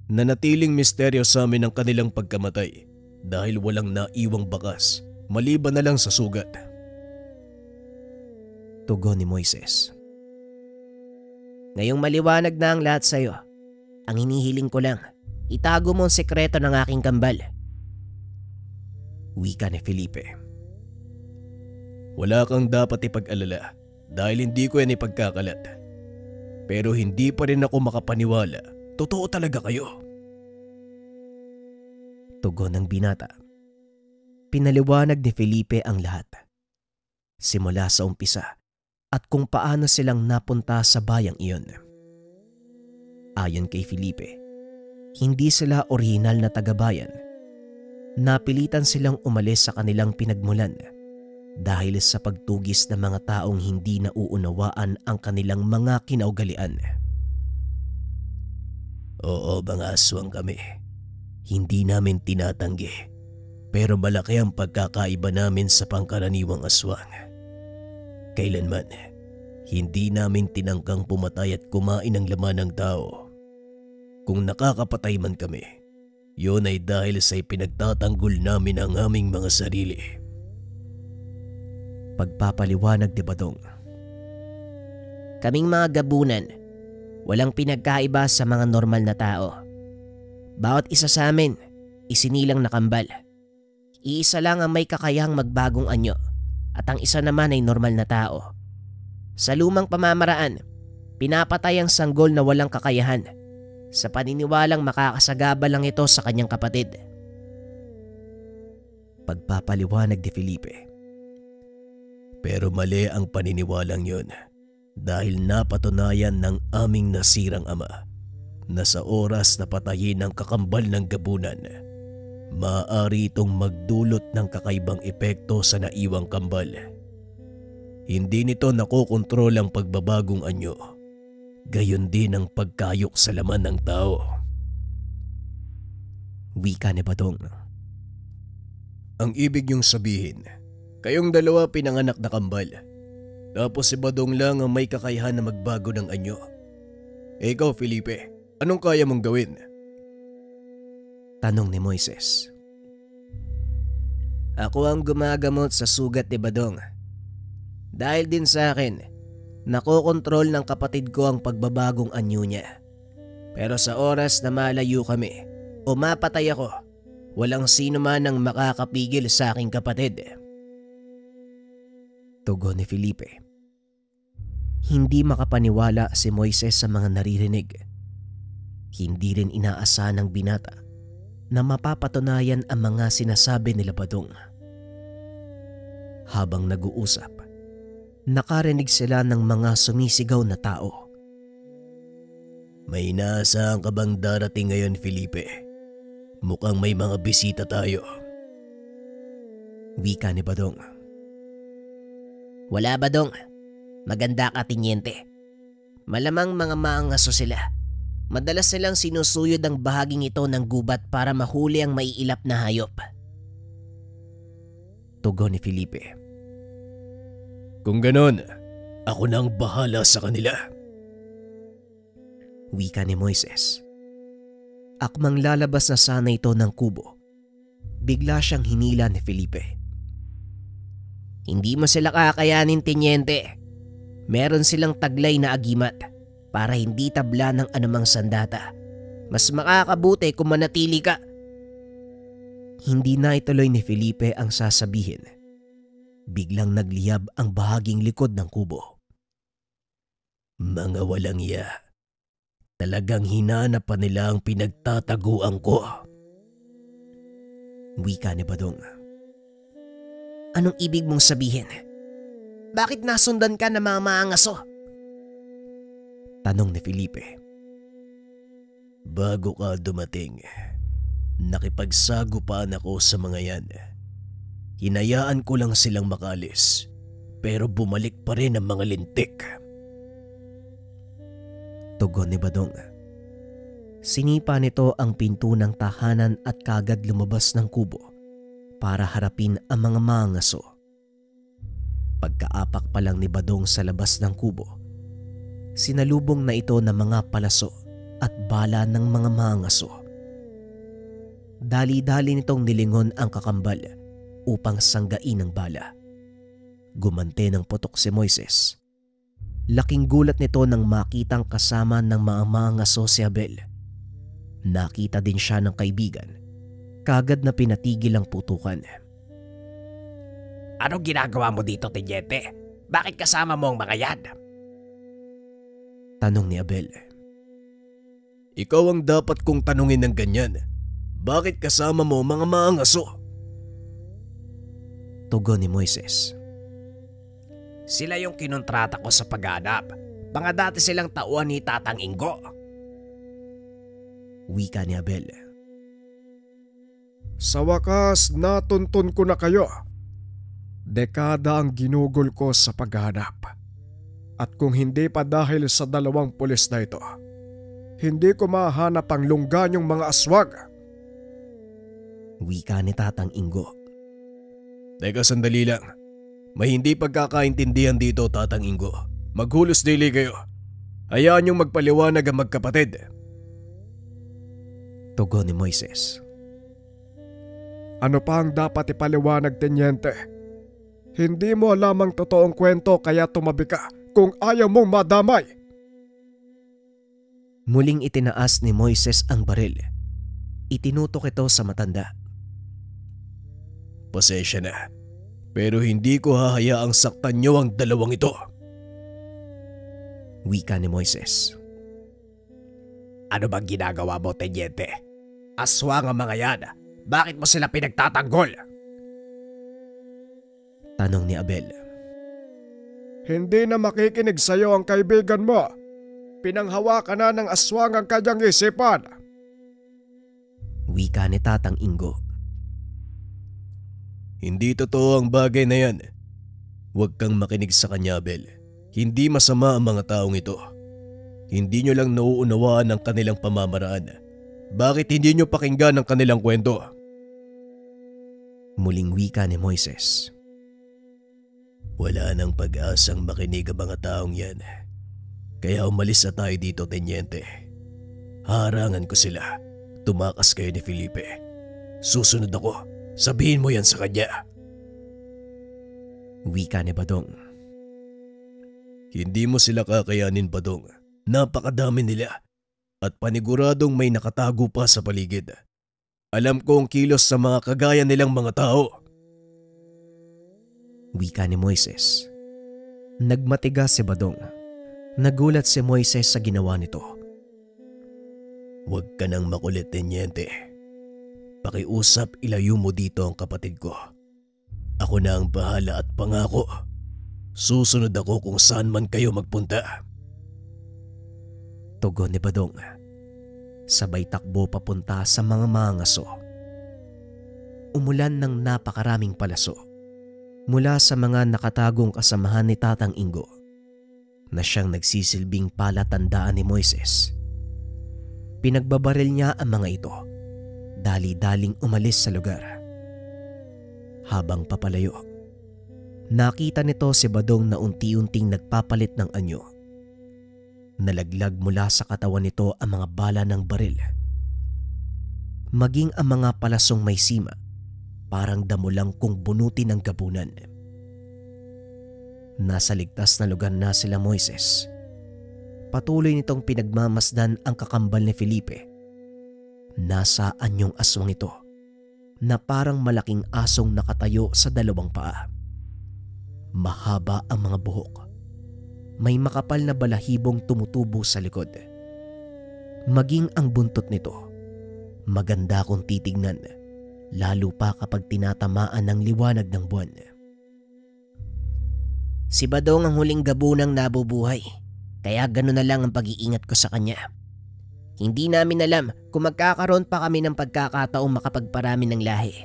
[SPEAKER 3] Nanatiling misteryo sa amin ang kanilang pagkamatay dahil walang naiwang bakas maliban na lang sa sugat.
[SPEAKER 1] Tugon ni Moises.
[SPEAKER 2] Ngayong maliwanag na ang lahat sa'yo, ang hinihiling ko lang, itago mo ang sekreto ng aking kambal.
[SPEAKER 1] Wika ni Felipe.
[SPEAKER 3] Wala kang dapat ipag-alala dahil hindi ko yan ipagkakalat. Pero hindi pa rin ako makapaniwala. Totoo talaga kayo.
[SPEAKER 1] Tugon ng binata. Pinaliwanag ni Felipe ang lahat. Simula sa umpisa at kung paano silang napunta sa bayang iyon. Ayon kay Felipe, hindi sila orihinal na taga-bayan. Napilitan silang umalis sa kanilang pinagmulan dahil sa pagtugis ng mga taong hindi nauunawaan ang kanilang mga kinaugalian.
[SPEAKER 3] Oo, mga aswang kami. Hindi namin tinatanggi. Pero malaki ang pagkakaiba namin sa pangkaraniwang aswang. Kailanman, hindi namin tinangkang pumatay at kumain ng laman ng tao. Kung nakakapatay man kami, yun ay dahil sa ipinagtatanggol namin ang aming mga sarili.
[SPEAKER 1] Pagpapaliwanag ni Badong.
[SPEAKER 2] Kaming mga gabunan, walang pinagkaiba sa mga normal na tao. Bawat isa sa amin, isinilang na kambal. Iisa lang ang may kakayahang magbagong anyo at ang isa naman ay normal na tao. Sa lumang pamamaraan, pinapatay ang sanggol na walang kakayahan sa paniniwalang makakasagaba lang ito sa kanyang kapatid.
[SPEAKER 1] Pagpapaliwanag ni Felipe.
[SPEAKER 3] Pero mali ang paniniwalang yun dahil napatunayan ng aming nasirang ama na sa oras na patayin ang kakambal ng gabunan, maaari itong magdulot ng kakaibang epekto sa naiwang kambal. Hindi nito nakokontrol ang pagbabagong anyo, gayon din ang pagkayok sa laman ng tao.
[SPEAKER 1] Wika ni Badong.
[SPEAKER 3] Ang ibig niyong sabihin, kayong dalawa pinanganak na kambal, tapos si Badong lang ang may kakayahan na magbago ng anyo. Ikaw, Felipe, anong kaya mong gawin?
[SPEAKER 1] Tanong ni Moises.
[SPEAKER 2] Ako ang gumagamot sa sugat ni Badong. Dahil din sa akin, nakokontrol ng kapatid ko ang pagbabagong anyo niya. Pero sa oras na malayo kami o mapatay ako, walang sino man ang makakapigil sa aking kapatid.
[SPEAKER 1] Tugon ni Felipe. Hindi makapaniwala si Moises sa mga naririnig. Hindi rin inaasahan ng binata na mapapatunayan ang mga sinasabi nila Badong. Habang nag-uusap, nakarinig sila ng mga sumisigaw na tao.
[SPEAKER 3] May inaasahan ka bang darating ngayon, Felipe? Mukhang may mga bisita tayo.
[SPEAKER 1] Wika ni Badong.
[SPEAKER 2] Wala, Badong. Maganda ka, Tiniente. Malamang mga maangaso sila. Madalas silang sinusuyod ang bahaging ito ng gubat para mahuli ang maiilap na hayop.
[SPEAKER 1] Tugon ni Felipe.
[SPEAKER 3] Kung ganon, ako nang bahala sa kanila.
[SPEAKER 1] Wika ni Moises. Akmang lalabas na sana ito ng kubo, bigla siyang hinila ni Felipe.
[SPEAKER 2] Hindi mo sila kakayanin, Tiniente. Meron silang taglay na agimat para hindi tabla ng anumang sandata. Mas makakabuti kung manatili ka.
[SPEAKER 1] Hindi na ituloy ni Felipe ang sasabihin. Biglang nagliyab ang bahaging likod ng kubo.
[SPEAKER 3] Mga walang iya. Talagang hinanap pa nila ang pinagtataguan ko.
[SPEAKER 1] Wika ni Badong.
[SPEAKER 2] Anong ibig mong sabihin? Bakit nasundan ka ng mga maangaso?
[SPEAKER 1] Tanong ni Felipe.
[SPEAKER 3] Bago ka dumating, nakipagsagupaan ako sa mga yan. Hinayaan ko lang silang makalis, pero bumalik pa rin ang mga lintik.
[SPEAKER 1] Tugon ni Badong. Sinipa nito ang pinto ng tahanan at kagad lumabas ng kubo para harapin ang mga maangaso. Pagkaapak pa lang ni Badong sa labas ng kubo, sinalubong na ito ng mga palaso at bala ng mga maangaso. Dali-dali nitong nilingon ang kakambal upang sanggain ang bala. Gumante ng putok si Moises. Laking gulat nito nang makitang kasama ng mga maangaso si Abel. Nakita din siya ng kaibigan. Kagad na pinatigil ang putukan.
[SPEAKER 2] Anong ginagawa mo dito, Tiniente? Bakit kasama mo ang mga yan?
[SPEAKER 1] Tanong ni Abel.
[SPEAKER 3] Ikaw ang dapat kong tanungin ng ganyan. Bakit kasama mo mga maangaso?
[SPEAKER 1] Tugon ni Moises.
[SPEAKER 2] Sila yung kinontrata ko sa paghanap. Mga dati silang tauhan ni Tatang Ingo.
[SPEAKER 1] Wika ni Abel.
[SPEAKER 4] Sa wakas, natuntun ko na kayo. Dekada ang ginugol ko sa paghahanap. At kung hindi pa dahil sa dalawang pulis na ito, hindi ko mahanap ang lungganyong mga aswag.
[SPEAKER 1] Wika ni Tatang Ingo.
[SPEAKER 3] Teka, sandali lang. May hindi pagkakaintindihan dito, Tatang Ingo. Maghulos dili kayo. Hayaan niyong magpaliwanag ang magkapatid.
[SPEAKER 1] Tugon ni Moises.
[SPEAKER 4] Ano pa ang dapat ipaliwanag, Teniente? Hindi mo alam ang totoong kwento kaya tumabi ka kung ayaw mong madamay.
[SPEAKER 1] Muling itinaas ni Moises ang baril. Itinutok ito sa matanda.
[SPEAKER 3] Pasensya na, pero hindi ko hahayaang saktan niyo ang dalawang ito.
[SPEAKER 1] Wika ni Moises.
[SPEAKER 2] Ano bang ginagawa mo, Teniente? Aswang ang mga yan. Bakit mo sila pinagtatanggol?
[SPEAKER 1] Tanong ni Abel.
[SPEAKER 4] Hindi na makikinig sa'yo ang kaibigan mo. Pinanghawakan na ng aswang ang kanyang isipan.
[SPEAKER 1] Wika ni Tatang Ingo.
[SPEAKER 3] Hindi totoo ang bagay na yan. Huwag kang makinig sa kanya, Abel. Hindi masama ang mga taong ito. Hindi nyo lang nauunawaan ang kanilang pamamaraan. Bakit hindi nyo pakinggan ang kanilang kwento?
[SPEAKER 1] Muling wika ni Moises.
[SPEAKER 3] Wala nang pag-asang makinig ang mga taong yan. Kaya umalis na tayo dito, Tenyente. Harangan ko sila. Tumakas kayo ni Felipe. Susunod ako. Sabihin mo yan sa kanya.
[SPEAKER 1] Wika ni Badong.
[SPEAKER 3] Hindi mo sila kakayanin, Badong. Napakadami nila. At paniguradong may nakatago pa sa paligid. Alam ko ang kilos sa mga kagaya nilang mga tao.
[SPEAKER 1] Wika ni Moises. Nagmatigas si Badong. Nagulat si Moises sa ginawa nito.
[SPEAKER 3] Huwag ka nang makulit, Tenyente. Pakiusap, ilayo mo dito ang kapatid ko. Ako na ang bahala at pangako. Susunod ako kung saan man kayo magpunta.
[SPEAKER 1] Tugon ni Badong. Sabay takbo papunta sa mga mangaso. Umulan ng napakaraming palaso mula sa mga nakatagong kasamahan ni Tatang Ingo na siyang nagsisilbing palatandaan ni Moises. Pinagbabaril niya ang mga ito, dali-daling umalis sa lugar. Habang papalayo, nakita nito si Badong na unti-unting nagpapalit ng anyo. Nalaglag mula sa katawan nito ang mga bala ng baril. Maging ang mga palasong may sima, parang damo lang kung bunutin ng gabunan. Nasa ligtas na lugar na sila Moises. Patuloy nitong pinagmamasdan ang kakambal ni Felipe. Nasa anyong aswang ito na parang malaking asong nakatayo sa dalawang paa. Mahaba ang mga buhok. May makapal na balahibong tumutubo sa likod. Maging ang buntot nito, maganda kung titignan, lalo pa kapag tinatamaan ng liwanag ng buwan.
[SPEAKER 2] Si Badong ang huling gabunang nabubuhay, kaya gano'n na lang ang pag-iingat ko sa kanya. Hindi namin alam kung magkakaroon pa kami ng pagkakataong makapagparami ng lahi.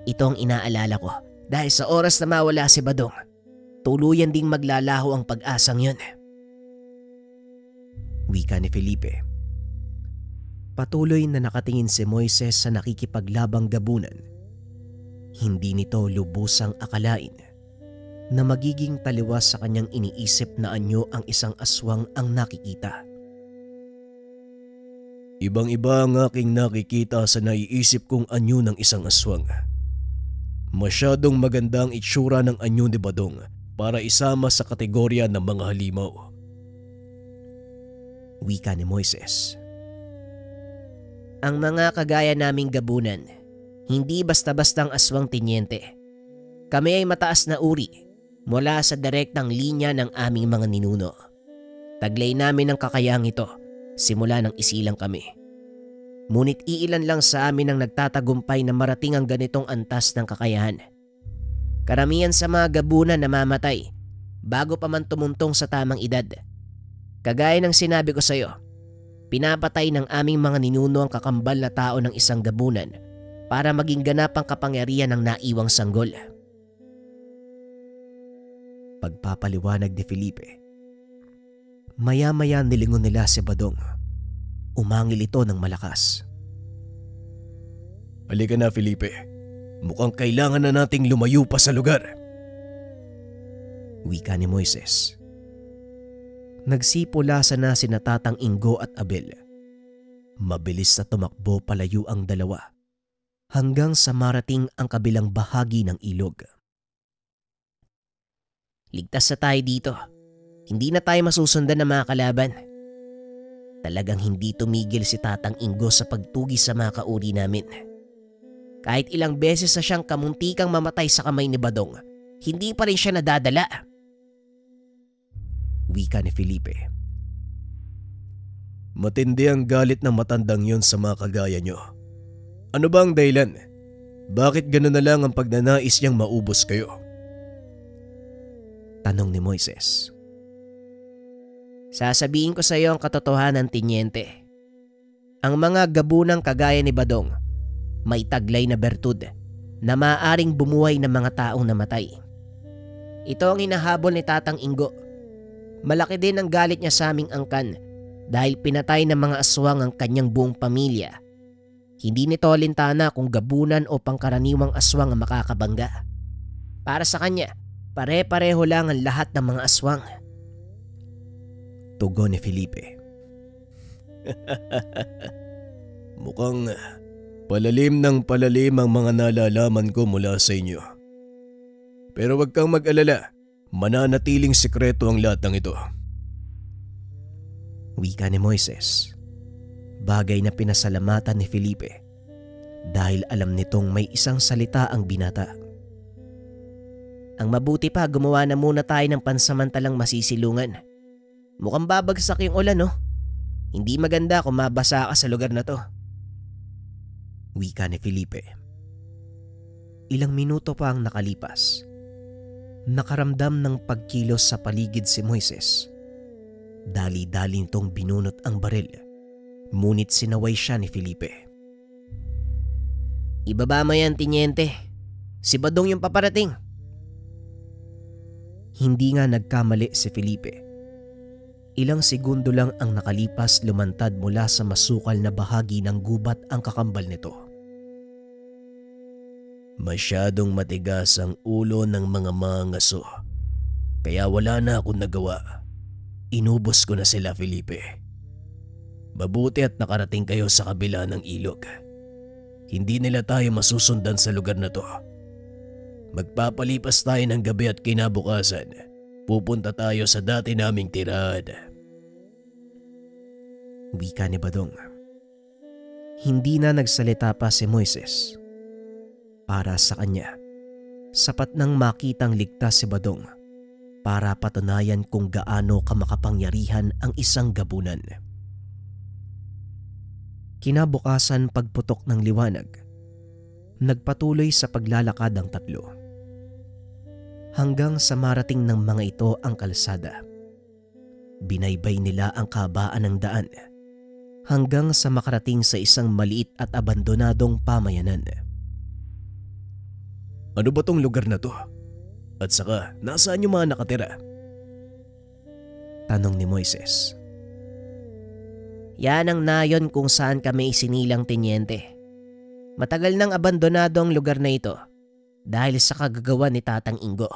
[SPEAKER 2] Ito ang inaalala ko dahil sa oras na mawala si Badong, tuluyan ding maglalaho ang pag-asang yun.
[SPEAKER 1] Wika ni Felipe. Patuloy na nakatingin si Moises sa nakikipaglabang gabunan. Hindi nito lubusang akalain na magiging taliwas sa kanyang iniisip na anyo ang isang aswang ang nakikita.
[SPEAKER 3] Ibang-iba ang aking nakikita sa naiisip kong anyo ng isang aswang. Masyadong maganda ang itsura ng anyo ni Badong para isama sa kategorya ng mga halimaw.
[SPEAKER 1] Wika ni Moises.
[SPEAKER 2] Ang mga kagaya naming gabunan, hindi basta-bastang aswang, Tenyente. Kami ay mataas na uri mula sa direktang linya ng aming mga ninuno. Taglay namin ang kakayahang ito simula nang isilang kami. Ngunit iilan lang sa amin ang nagtatagumpay na marating ang ganitong antas ng kakayahan. Karamihan sa mga gabunan namamatay bago pa man tumuntong sa tamang edad. Kagaya ng sinabi ko sa iyo, pinapatay ng aming mga ninuno ang kakambal na tao ng isang gabunan para maging ganap ang kapangyarihan ng naiwang sanggol.
[SPEAKER 1] Pagpapaliwanag ni Felipe. Maya-maya nilingon nila si Badong. Umangil ito ng malakas.
[SPEAKER 3] Halika na, Felipe. Mukhang kailangan na nating lumayo pa sa lugar.
[SPEAKER 1] Wika ni Moises. Nagsipulasan na sina Tatang Ingo at Abel. Mabilis na tumakbo palayo ang dalawa hanggang sa marating ang kabilang bahagi ng ilog.
[SPEAKER 2] Ligtas na tayo dito. Hindi na tayo masusundan ng mga kalaban. Talagang hindi tumigil si Tatang Ingo sa pagtugis sa mga kauri namin. Kahit ilang beses na siyang kamuntikang mamatay sa kamay ni Badong, hindi pa rin siya nadadala.
[SPEAKER 1] Wika ni Felipe.
[SPEAKER 3] Matindi ang galit ng matandang yon sa mga kagaya nyo. Ano ba ang dahilan? Bakit gano'n na lang ang pagnanais niyang maubos kayo?
[SPEAKER 1] Tanong ni Moises.
[SPEAKER 2] Sasabihin ko sa iyo ang katotohanan, Tenyente. Ang mga gabunang kagaya ni Badong may taglay na bertud na maaaring bumuhay ng mga taong namatay. Ito ang hinahabol ni Tatang Ingo. Malaki din ang galit niya sa aming angkan dahil pinatay ng mga aswang ang kanyang buong pamilya. Hindi nito alintana kung gabunan o pangkaraniwang aswang ang makakabangga. Para sa kanya, pare-pareho lang ang lahat ng mga aswang.
[SPEAKER 3] Tugon ni Felipe. Mukhang palalim ng palalim ang mga nalalaman ko mula sa inyo. Pero wag kang mag-alala, mananatiling sikreto ang lahat ng ito.
[SPEAKER 1] Wika ni Moises. Bagay na pinasalamatan ni Felipe dahil alam nitong may isang salita ang binata.
[SPEAKER 2] Ang mabuti pa, gumawa na muna tayo ng pansamantalang masisilungan. Mukhang babagsak yung ulan, no? Hindi maganda kung mabasa ka sa lugar na to.
[SPEAKER 1] Wika ni Felipe. Ilang minuto pa ang nakalipas. Nakaramdam ng pagkilos sa paligid si Moises. Dali-dali nitong binunot ang baril. Ngunit sinaway siya ni Felipe.
[SPEAKER 2] Ibaba mo yan, Tinyente. Si Badong yung paparating.
[SPEAKER 1] Hindi nga nagkamali si Felipe. Ilang segundo lang ang nakalipas, lumantad mula sa masukal na bahagi ng gubat ang kakambal nito.
[SPEAKER 3] Masyadong matigas ang ulo ng mga mangaso. Kaya wala na akong nagawa. Inubos ko na sila, Felipe. Mabuti at nakarating kayo sa kabila ng ilog. Hindi nila tayo masusundan sa lugar na to. Magpapalipas tayo ng gabi at kinabukasan. Pupunta tayo sa dati naming tirahan.
[SPEAKER 1] Wika ni Badong. Hindi na nagsalita pa si Moises. Para sa kanya, sapat nang makitang ligtas si Badong para patunayan kung gaano kamakapangyarihan ang isang gabunan. Kinabukasan, pagputok ng liwanag, nagpatuloy sa paglalakad ang tatlo. Hanggang sa marating ng mga ito ang kalsada. Binaybay nila ang kabaan ng daan hanggang sa makarating sa isang maliit at abandonadong pamayanan.
[SPEAKER 3] Ano ba tong lugar na to? At saka, nasaan yung mga nakatira?
[SPEAKER 1] Tanong ni Moises.
[SPEAKER 2] Yan ang nayon kung saan kami isinilang, Tinyente. Matagal nang abandonado ang lugar na ito dahil sa kagagawa ni Tatang Ingo.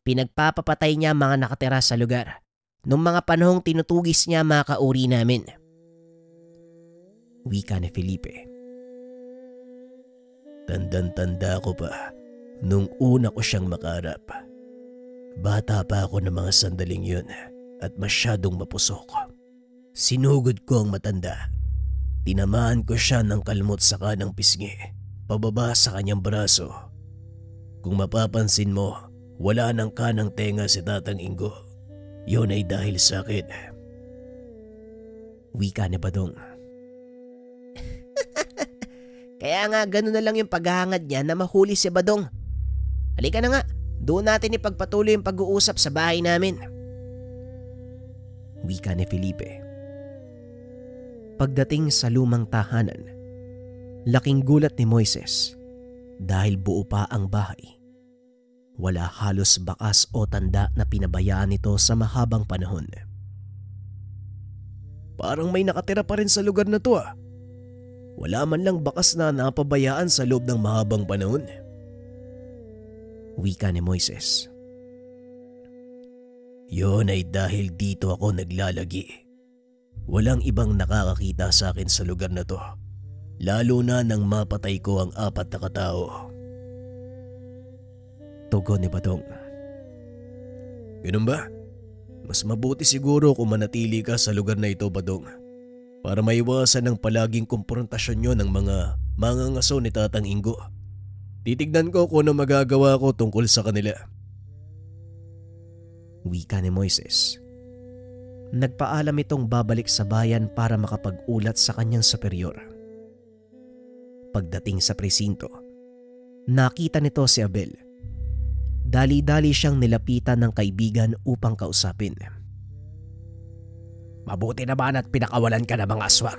[SPEAKER 2] Pinagpapapatay niya mga nakatira sa lugar nung mga panahong tinutugis niya mga kauri namin.
[SPEAKER 1] Wika ni Felipe.
[SPEAKER 3] Tandang-tanda ko pa nung una ko siyang makaharap. Bata pa ako ng mga sandaling yun at masyadong mapusok. Sinugod ko ang matanda. Tinamaan ko siya ng kalmot sa kanang pisngi, pababa sa kanyang braso. Kung mapapansin mo, wala nang kanang tenga si Tatang Ingo. Yun ay dahil sa akin.
[SPEAKER 1] Wika ni Badong.
[SPEAKER 2] Kaya nga gano'n na lang yung paghahangad niya na mahuli si Badong. Halika na nga, doon natin ipagpatuloy yung pag-uusap sa bahay namin.
[SPEAKER 1] Wika ni Felipe. Pagdating sa lumang tahanan, laking gulat ni Moises dahil buo pa ang bahay. Wala halos bakas o tanda na pinabayaan nito sa mahabang panahon.
[SPEAKER 3] Parang may nakatira pa rin sa lugar na to ah. Wala man lang bakas na napabayaan sa loob ng mahabang panahon.
[SPEAKER 1] Wika ni Moises.
[SPEAKER 3] Yun ay dahil dito ako naglalagi. Walang ibang nakakakita sa akin sa lugar na to. Lalo na nang mapatay ko ang 4 na katao.
[SPEAKER 1] Tugon ni Badong.
[SPEAKER 3] Ganun ba? Mas mabuti siguro kung manatili ka sa lugar na ito, Badong. Para maiwasan ang palaging komprontasyon nyo ng mga mangangaso ni Tatang Ingo. Titignan ko kung ano magagawa ko tungkol sa kanila.
[SPEAKER 1] Wika ni Moises. Nagpaalam itong babalik sa bayan para makapag-ulat sa kanyang superior. Pagdating sa presinto, nakita nito si Abel. Dali-dali siyang nilapitan ng kaibigan upang kausapin.
[SPEAKER 2] Mabuti naman at pinakawalan ka na mga aswang.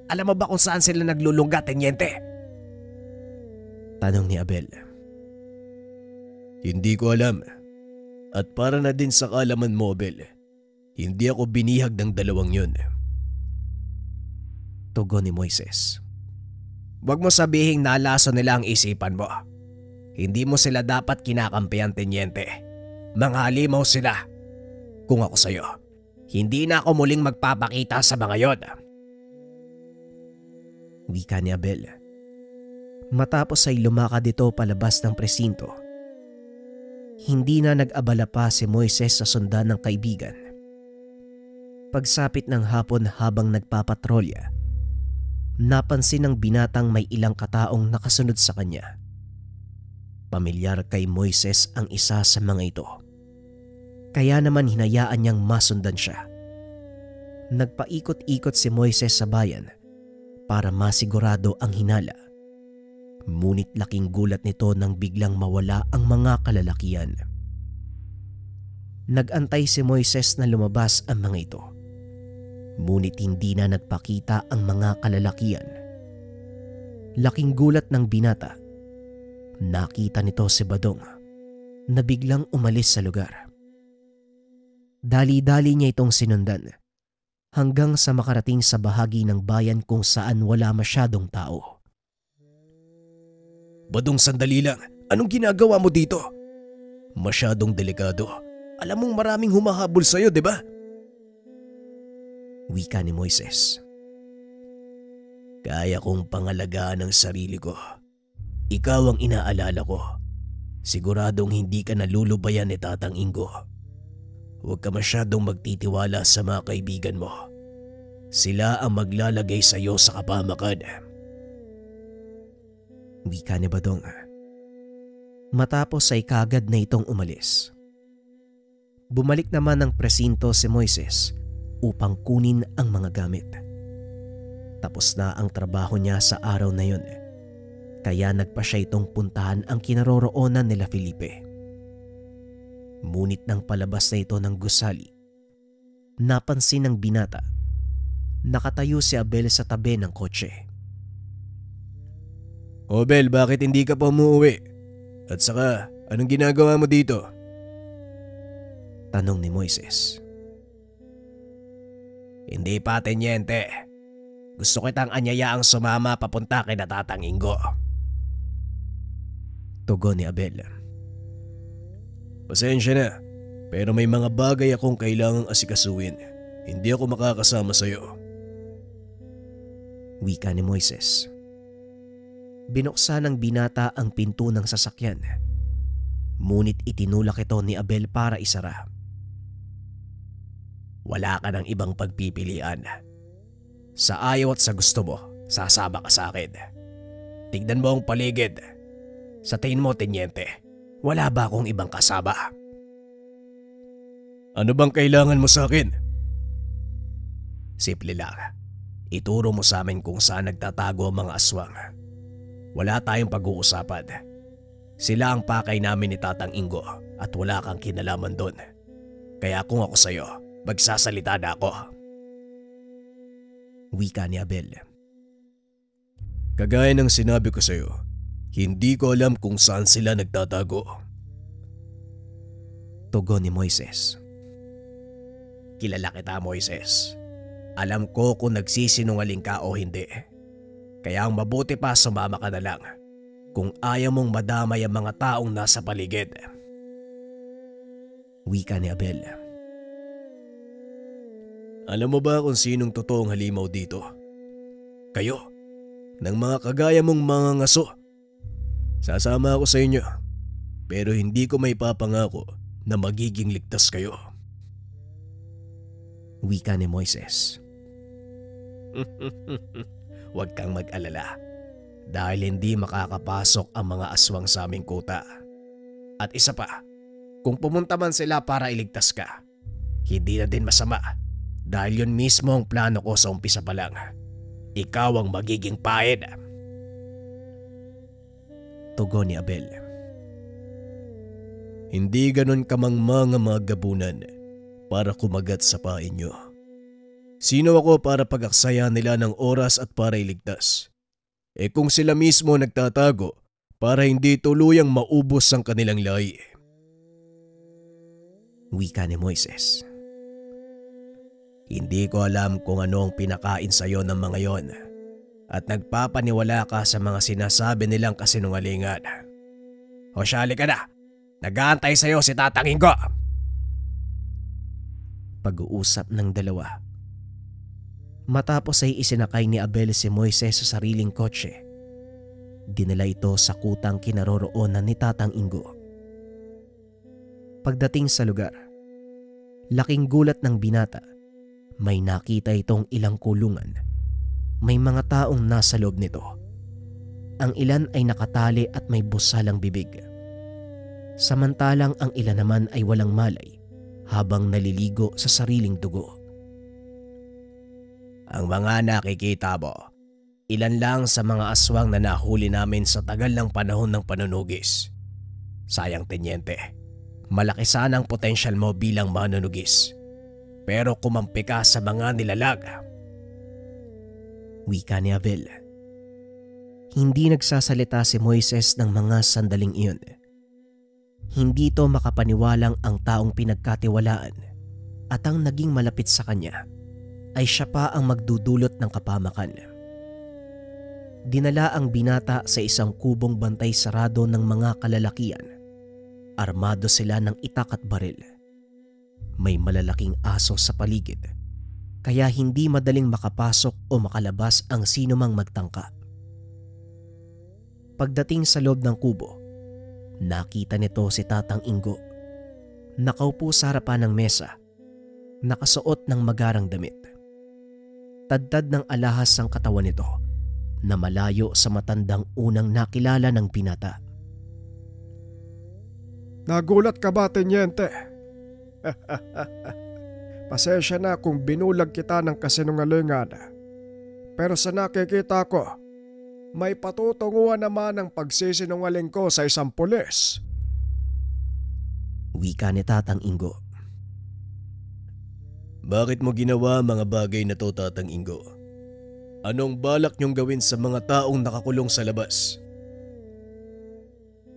[SPEAKER 2] Alam mo ba kung saan sila naglulungga, Tenyente?
[SPEAKER 1] Tanong ni Abel.
[SPEAKER 3] Hindi ko alam. At para na din sa kaalaman mo, Abel, hindi ako binihag ng dalawang yun.
[SPEAKER 1] Tugon ni Moises.
[SPEAKER 2] Huwag mo sabihing nalaso nila ang isipan mo. Hindi mo sila dapat kinakampihan, Tenyente. Mga halimaw sila. Kung ako sa'yo, hindi na ako muling magpapakita sa mga yon.
[SPEAKER 1] Wika ni Abel. Matapos ay lumakad ito palabas ng presinto. Hindi na nag-abala pa si Moises sa sundan ng kaibigan. Pagsapit ng hapon habang nagpapatrolya, napansin ng binatang may ilang kataong nakasunod sa kanya. Pamilyar kay Moises ang isa sa mga ito. Kaya naman hinayaan niyang masundan siya. Nagpaikot-ikot si Moises sa bayan para masigurado ang hinala. Ngunit laking gulat nito nang biglang mawala ang mga kalalakian. Nag-antay si Moises na lumabas ang mga ito. Ngunit hindi na nagpakita ang mga kalalakian. Laking gulat ng binata. Nakita nito si Badong na biglang umalis sa lugar. Dali-dali niya itong sinundan hanggang sa makarating sa bahagi ng bayan kung saan wala masyadong tao.
[SPEAKER 3] Badong, sandali lang. Anong ginagawa mo dito? Masyadong delikado. Alam mong maraming humahabol sa'yo, di ba?
[SPEAKER 1] Wika ni Moises.
[SPEAKER 3] Kaya kong pangalagaan ang sarili ko. Ikaw ang inaalala ko. Siguradong hindi ka nalulubayan ni Tatang Ingo. Huwag ka masyadong magtitiwala sa mga kaibigan mo. Sila ang maglalagay sa iyo sa kapamakan.
[SPEAKER 1] Wika ni Badong. Matapos ay kagad na itong umalis. Bumalik naman ng presinto si Moises upang kunin ang mga gamit. Tapos na ang trabaho niya sa araw na yun. Kaya nagpa siya itong puntahan ang kinaroroonan nila Felipe. Ngunit nang palabas na ito ng gusali, napansin ng binata. Nakatayo si Abel sa tabi ng kotse.
[SPEAKER 3] Abel, bakit hindi ka pa umuwi? At saka, anong ginagawa mo dito?
[SPEAKER 1] Tanong ni Moises.
[SPEAKER 2] Hindi pa, Tenyente. Gusto kitang anyayaang sumama papunta kay Tatang Ingo.
[SPEAKER 1] Tugon ni Abel.
[SPEAKER 3] Pasensya na, pero may mga bagay akong kailangang asikasuin. Hindi ako makakasama sa'yo.
[SPEAKER 1] Wika ni Moises. Binuksan ng binata ang pinto ng sasakyan. Ngunit itinulak ito ni Abel para isara.
[SPEAKER 2] Wala ka ng ibang pagpipilian. Sa ayaw at sa gusto mo, sasama ka sa akin. Tignan mo ang paligid. Sa tingin mo, Tenyente, wala ba akong ibang kasama?
[SPEAKER 3] Ano bang kailangan mo sa akin?
[SPEAKER 2] Simple lang. Ituro mo sa amin kung saan nagtatago ang mga aswang. Wala tayong pag-uusapan. Sila ang pakay namin ni Tatang Ingo at wala kang kinalaman doon. Kaya kung ako sa'yo, magsasalita na ako.
[SPEAKER 1] Wika ni Abel.
[SPEAKER 3] Kagaya ng sinabi ko sa'yo, hindi ko alam kung saan sila nagtatago.
[SPEAKER 1] Tugon ni Moises.
[SPEAKER 2] Kilala kita, Moises. Alam ko kung nagsisinungaling ka o hindi. Kaya ang mabuti pa sumama ka na lang kung ayaw mong madamay ang mga taong nasa paligid.
[SPEAKER 1] Wika ni Abel.
[SPEAKER 3] Alam mo ba kung sinong totoong halimaw dito? Kayo, ng mga kagaya mong mga ngaso. Sasama ako sa inyo, pero hindi ko may papangako na magiging ligtas kayo.
[SPEAKER 1] Wika ni Moises.
[SPEAKER 2] Huwag kang mag-alala dahil hindi makakapasok ang mga aswang sa aming kuta. At isa pa, kung pumunta man sila para iligtas ka, hindi na din masama dahil yun mismo ang plano ko sa umpisa pa lang. Ikaw ang magiging paed.
[SPEAKER 1] Tugon ni Abel.
[SPEAKER 3] Hindi ganon kamangmang ang mga gabunan para kumagat sa pain nyo. Sino ako para pag-aksaya nila ng oras at para iligtas? Kung sila mismo nagtatago, para hindi tuluyang maubos ang kanilang lahi.
[SPEAKER 1] Wika ni Moises.
[SPEAKER 3] Hindi ko alam kung ano ang pinakain sa iyo ng mga yon at nagpapaniwala ka sa mga sinasabi nilang kasinungalingan. O siya, halika na. Nag-aantay sa iyo si Tatang Ingo.
[SPEAKER 1] Pag-uusap ng dalawa. Matapos ay isinakay ni Abel si Moises sa sariling kotse. Dinala ito sa kutang kinaroroonan ni Tatang Ingo. Pagdating sa lugar, laking gulat ng binata. May nakita itong ilang kulungan. May mga taong nasa loob nito. Ang ilan ay nakatali at may busalang bibig. Samantalang ang ilan naman ay walang malay habang naliligo sa sariling dugo.
[SPEAKER 3] Ang mga nakikita mo, ilan lang sa mga aswang na nahuli namin sa tagal ng panahon ng panunugis. Sayang, Tenyente. Malaki sana ang potensyal mo bilang manunugis. Pero kumampi ka sa mga nilalag.
[SPEAKER 1] Wika ni Abel. Hindi nagsasalita si Moises ng mga sandaling iyon. Hindi ito makapaniwalang ang taong pinagkatiwalaan at ang naging malapit sa kanya ay siya pa ang magdudulot ng kapamakan. Dinala ang binata sa isang kubong bantay sarado ng mga kalalakian. Armado sila ng itak at baril. May malalaking aso sa paligid, kaya hindi madaling makapasok o makalabas ang sino mang magtangka. Pagdating sa loob ng kubo, nakita nito si Tatang Ingo. Nakaupo sa harapan ng mesa, nakasuot ng magarang damit. Tadtad ng alahas ang katawan nito na malayo sa matandang unang nakilala ng binata.
[SPEAKER 4] Nagulat ka ba, Tenyente? Pasensya na kung binulag kita ng kasinungalingan. Pero sa nakikita ko, may patutunguhan naman ang pagsisinungaling ko sa isang pulis.
[SPEAKER 1] Wika ni Tatang Ingo.
[SPEAKER 3] Bakit mo ginawa mga bagay na to, Tatang Ingo? Anong balak niyong gawin sa mga taong nakakulong sa labas?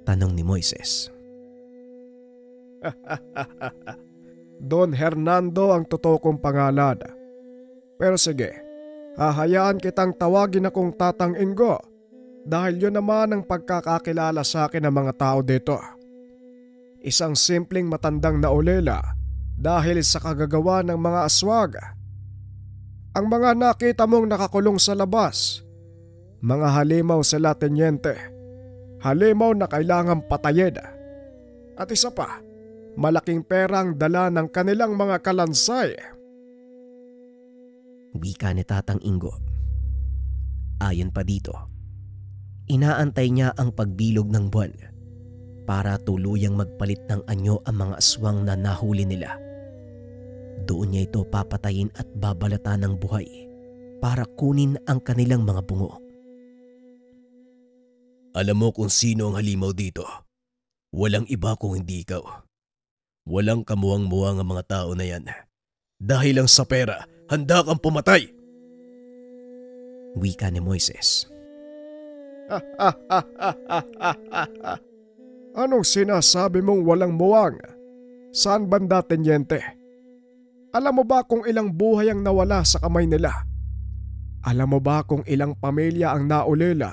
[SPEAKER 1] Tanong ni Moises.
[SPEAKER 4] Don Hernando ang totoo kong pangalan. Pero sige, hahayaan kitang tawagin akong Tatang Ingo dahil yun naman ang pagkakakilala sa akin ng mga tao dito. Isang simpleng matandang naulela dahil sa kagagawa ng mga aswag. Ang mga nakita mong nakakulong sa labas, mga halimaw sila, Tenyente. Halimaw na kailangang patayin. At isa pa, malaking perang dala ng kanilang mga kalansay.
[SPEAKER 1] Wika ni Tatang Ingo. Ayon pa dito, inaantay niya ang pagbilog ng buwan para tuluyang magpalit ng anyo ang mga aswang na nahuli nila. Doon niya ito papatayin at babalatan ng buhay para kunin ang kanilang mga bungo.
[SPEAKER 3] Alam mo kung sino ang halimaw dito. Walang iba kung hindi ikaw. Walang kamuwang-muwang ang mga tao na yan. Dahil lang sa pera, handa kang pumatay.
[SPEAKER 1] Wika ni Moises.
[SPEAKER 4] Anong sinasabi mong walang muwang? Saan banda, Tenyente? Alam mo ba kung ilang buhay ang nawala sa kamay nila? Alam mo ba kung ilang pamilya ang naulila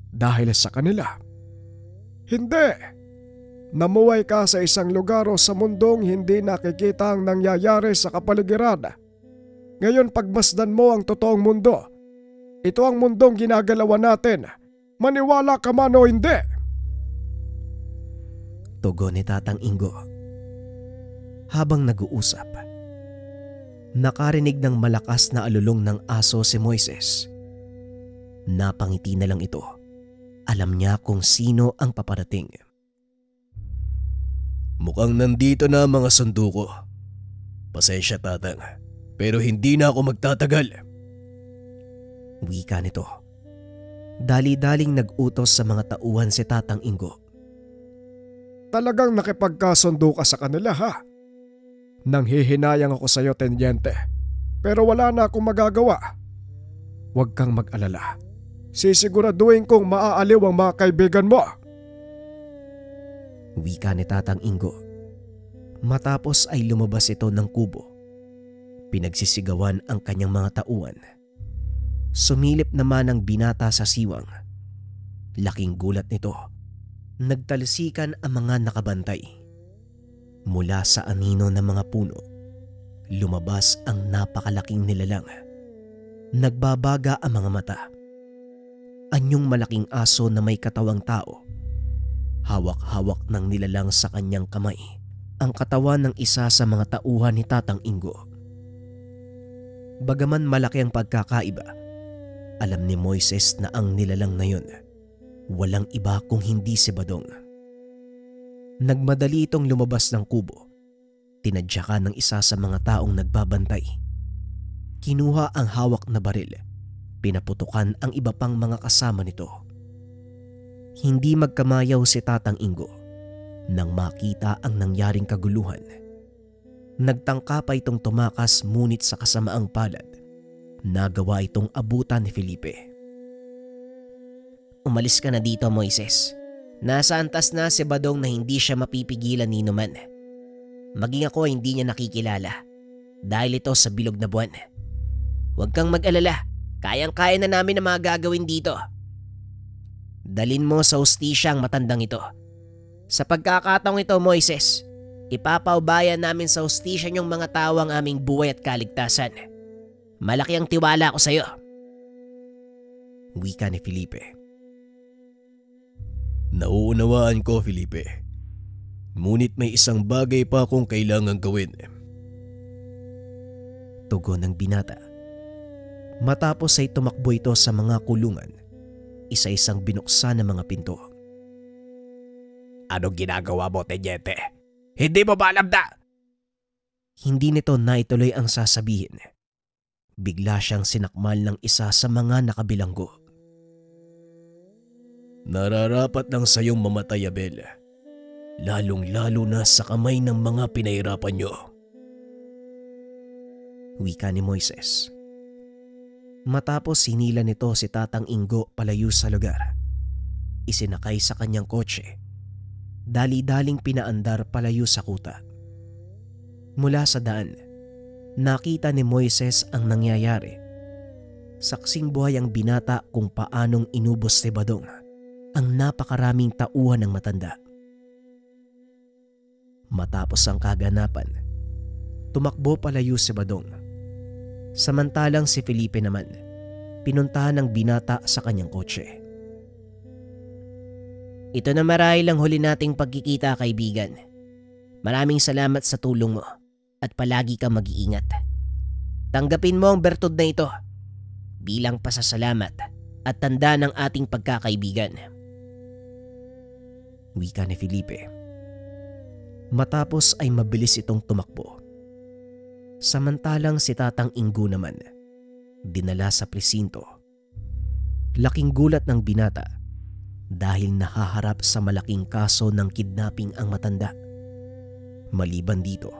[SPEAKER 4] dahil sa kanila? Hindi! Namuhay ka sa isang lugar o sa mundong hindi nakikita ang nangyayari sa kapaligiran. Ngayon pagmasdan mo ang totoong mundo. Ito ang mundong ginagalawan natin. Maniwala ka man o hindi.
[SPEAKER 1] Tugon ni Tatang Ingo. Habang nag-uusap, nakarinig ng malakas na alulong ng aso si Moises. Napangiti na lang ito. Alam niya kung sino ang paparating.
[SPEAKER 3] Mukhang nandito na mga sundo ko. Pasensya, Tatang, pero hindi na ako magtatagal.
[SPEAKER 1] Wika nito. Dali-daling nag-utos sa mga tauhan si Tatang Ingo.
[SPEAKER 4] Talagang nakipagkasundo ka sa kanila, ha? Nanghihinayang ako sa iyo, Tenyente. Pero wala na akong magagawa. Huwag kang mag-alala. Sisiguraduhin kong maaaliw ang mga kaibigan mo.
[SPEAKER 1] wika ni Tatang Ingo. Matapos ay lumabas ito ng kubo. Pinagsisigawan ang kanyang mga tauhan. Sumilip naman ang binata sa siwang. Laking gulat nito. Nagtalsikan ang mga nakabantay. Mula sa anino ng mga puno, lumabas ang napakalaking nilalang. Nagbabaga ang mga mata. Anyong malaking aso na may katawang tao. Hawak-hawak ng nilalang sa kanyang kamay ang katawan ng isa sa mga tauhan ni Tatang Ingo. Bagaman malaki ang pagkakaiba, alam ni Moises na ang nilalang na yun walang iba kung hindi si Badong. Nagmadali itong lumabas ng kubo. Tinadyakan ng isa sa mga taong nagbabantay. Kinuha ang hawak na baril. Pinaputukan ang iba pang mga kasama nito. Hindi magkamayaw si Tatang Ingo nang makita ang nangyaring kaguluhan. Nagtangka pa itong tumakas, ngunit sa kasamaang palad, nagawa itong abutan ni Felipe.
[SPEAKER 2] Umalis ka na dito, Moises. Nasa antas na si Badong na hindi siya mapipigilan ni Numan. Maging ako hindi niya nakikilala dahil ito sa bilog na buwan. Huwag kang mag-alala, kayang-kaya na namin ang mga gagawin dito. Dalin mo sa hustisya ang matandang ito. Sa pagkakataong ito, Moises, ipapaubayan namin sa hustisya niyong mga tao ang aming buhay at kaligtasan. Malaki ang tiwala ko sa iyo.
[SPEAKER 1] Wika ni Felipe.
[SPEAKER 3] Nauunawaan ko, Felipe. Ngunit may isang bagay pa akong kailangang gawin.
[SPEAKER 1] Tugon ng binata. Matapos ay tumakbo ito sa mga kulungan. Isa-isang binuksan ng mga pinto.
[SPEAKER 3] Anong ginagawa mo, Tenyente? Hindi mo ba alam na?
[SPEAKER 1] Hindi nito naituloy ang sasabihin. Bigla siyang sinakmal ng isa sa mga nakabilanggo.
[SPEAKER 3] Nararapat lang sa iyong mamatay, Abel. Lalong-lalo na sa kamay ng mga pinahirapan niyo.
[SPEAKER 1] Wika ni Moises. Matapos sinila nito si Tatang Ingo palayo sa lugar. Isinakay sa kanyang kotse. Dali-daling pinaandar palayo sa kuta. Mula sa daan, nakita ni Moises ang nangyayari. Saksing buhay ang binata kung paanong inubos ni Badong ang napakaraming tauhan ng matanda. Matapos ang kaganapan, tumakbo palayo si Badong. Samantalang si Felipe naman, pinuntahan ng binata sa kanyang kotse.
[SPEAKER 2] Ito na marahil ang huli nating pagkikita, kaibigan. Maraming salamat sa tulong mo at palagi kang mag-iingat. Tanggapin mo ang bertud na ito bilang pasasalamat at tanda ng ating pagkakaibigan.
[SPEAKER 1] Wika ni Felipe. Matapos ay mabilis itong tumakbo. Samantalang si Tatang Ingo naman, dinala sa presinto. Laking gulat ng binata dahil nahaharap sa malaking kaso ng kidnapping ang matanda. Maliban dito,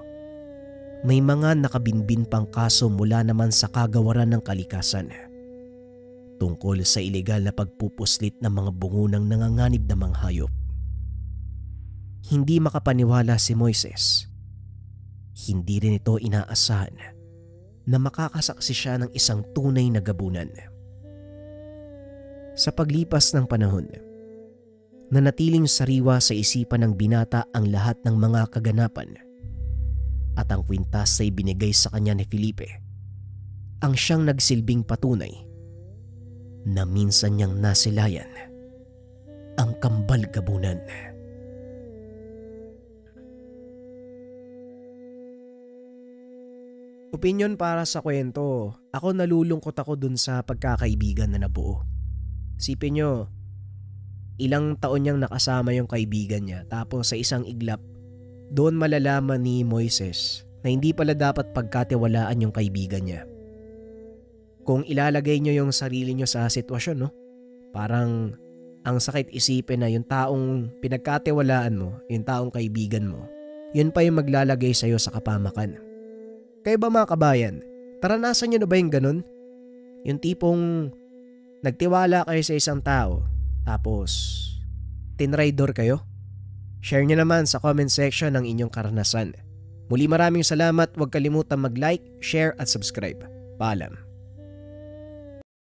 [SPEAKER 1] may mga nakabinbin pang kaso mula naman sa kagawaran ng kalikasan tungkol sa ilegal na pagpupuslit ng mga bungunang nanganganib na mga hayop. Hindi makapaniwala si Moises. Hindi rin ito inaasahan na makakasaksi siya ng isang tunay na gabunan. Sa paglipas ng panahon, nanatiling sariwa sa isipan ng binata ang lahat ng mga kaganapan at ang kwintas ay binigay sa kanya ni Felipe ang siyang nagsilbing patunay na minsan niyang nasilayan ang kambal gabunan. Opinyon para sa kwento, ako nalulungkot ako dun sa pagkakaibigan na nabuo. Sipin nyo, ilang taon niyang nakasama yung kaibigan niya, tapos sa isang iglap, doon malalaman ni Moises na hindi pala dapat pagkatiwalaan yung kaibigan niya. Kung ilalagay nyo yung sarili nyo sa sitwasyon, no? Parang ang sakit isipin na yung taong pinagkatiwalaan mo, yung taong kaibigan mo, yun pa yung maglalagay sa'yo sa kapamakan. Kayo ba mga kabayan, taranasan nyo na ba yung ganun? Yung tipong nagtiwala kayo sa isang tao, tapos tinraidor kayo? Share nyo naman sa comment section ang inyong karanasan. Muli maraming salamat, huwag kalimutang mag-like, share at subscribe. Paalam.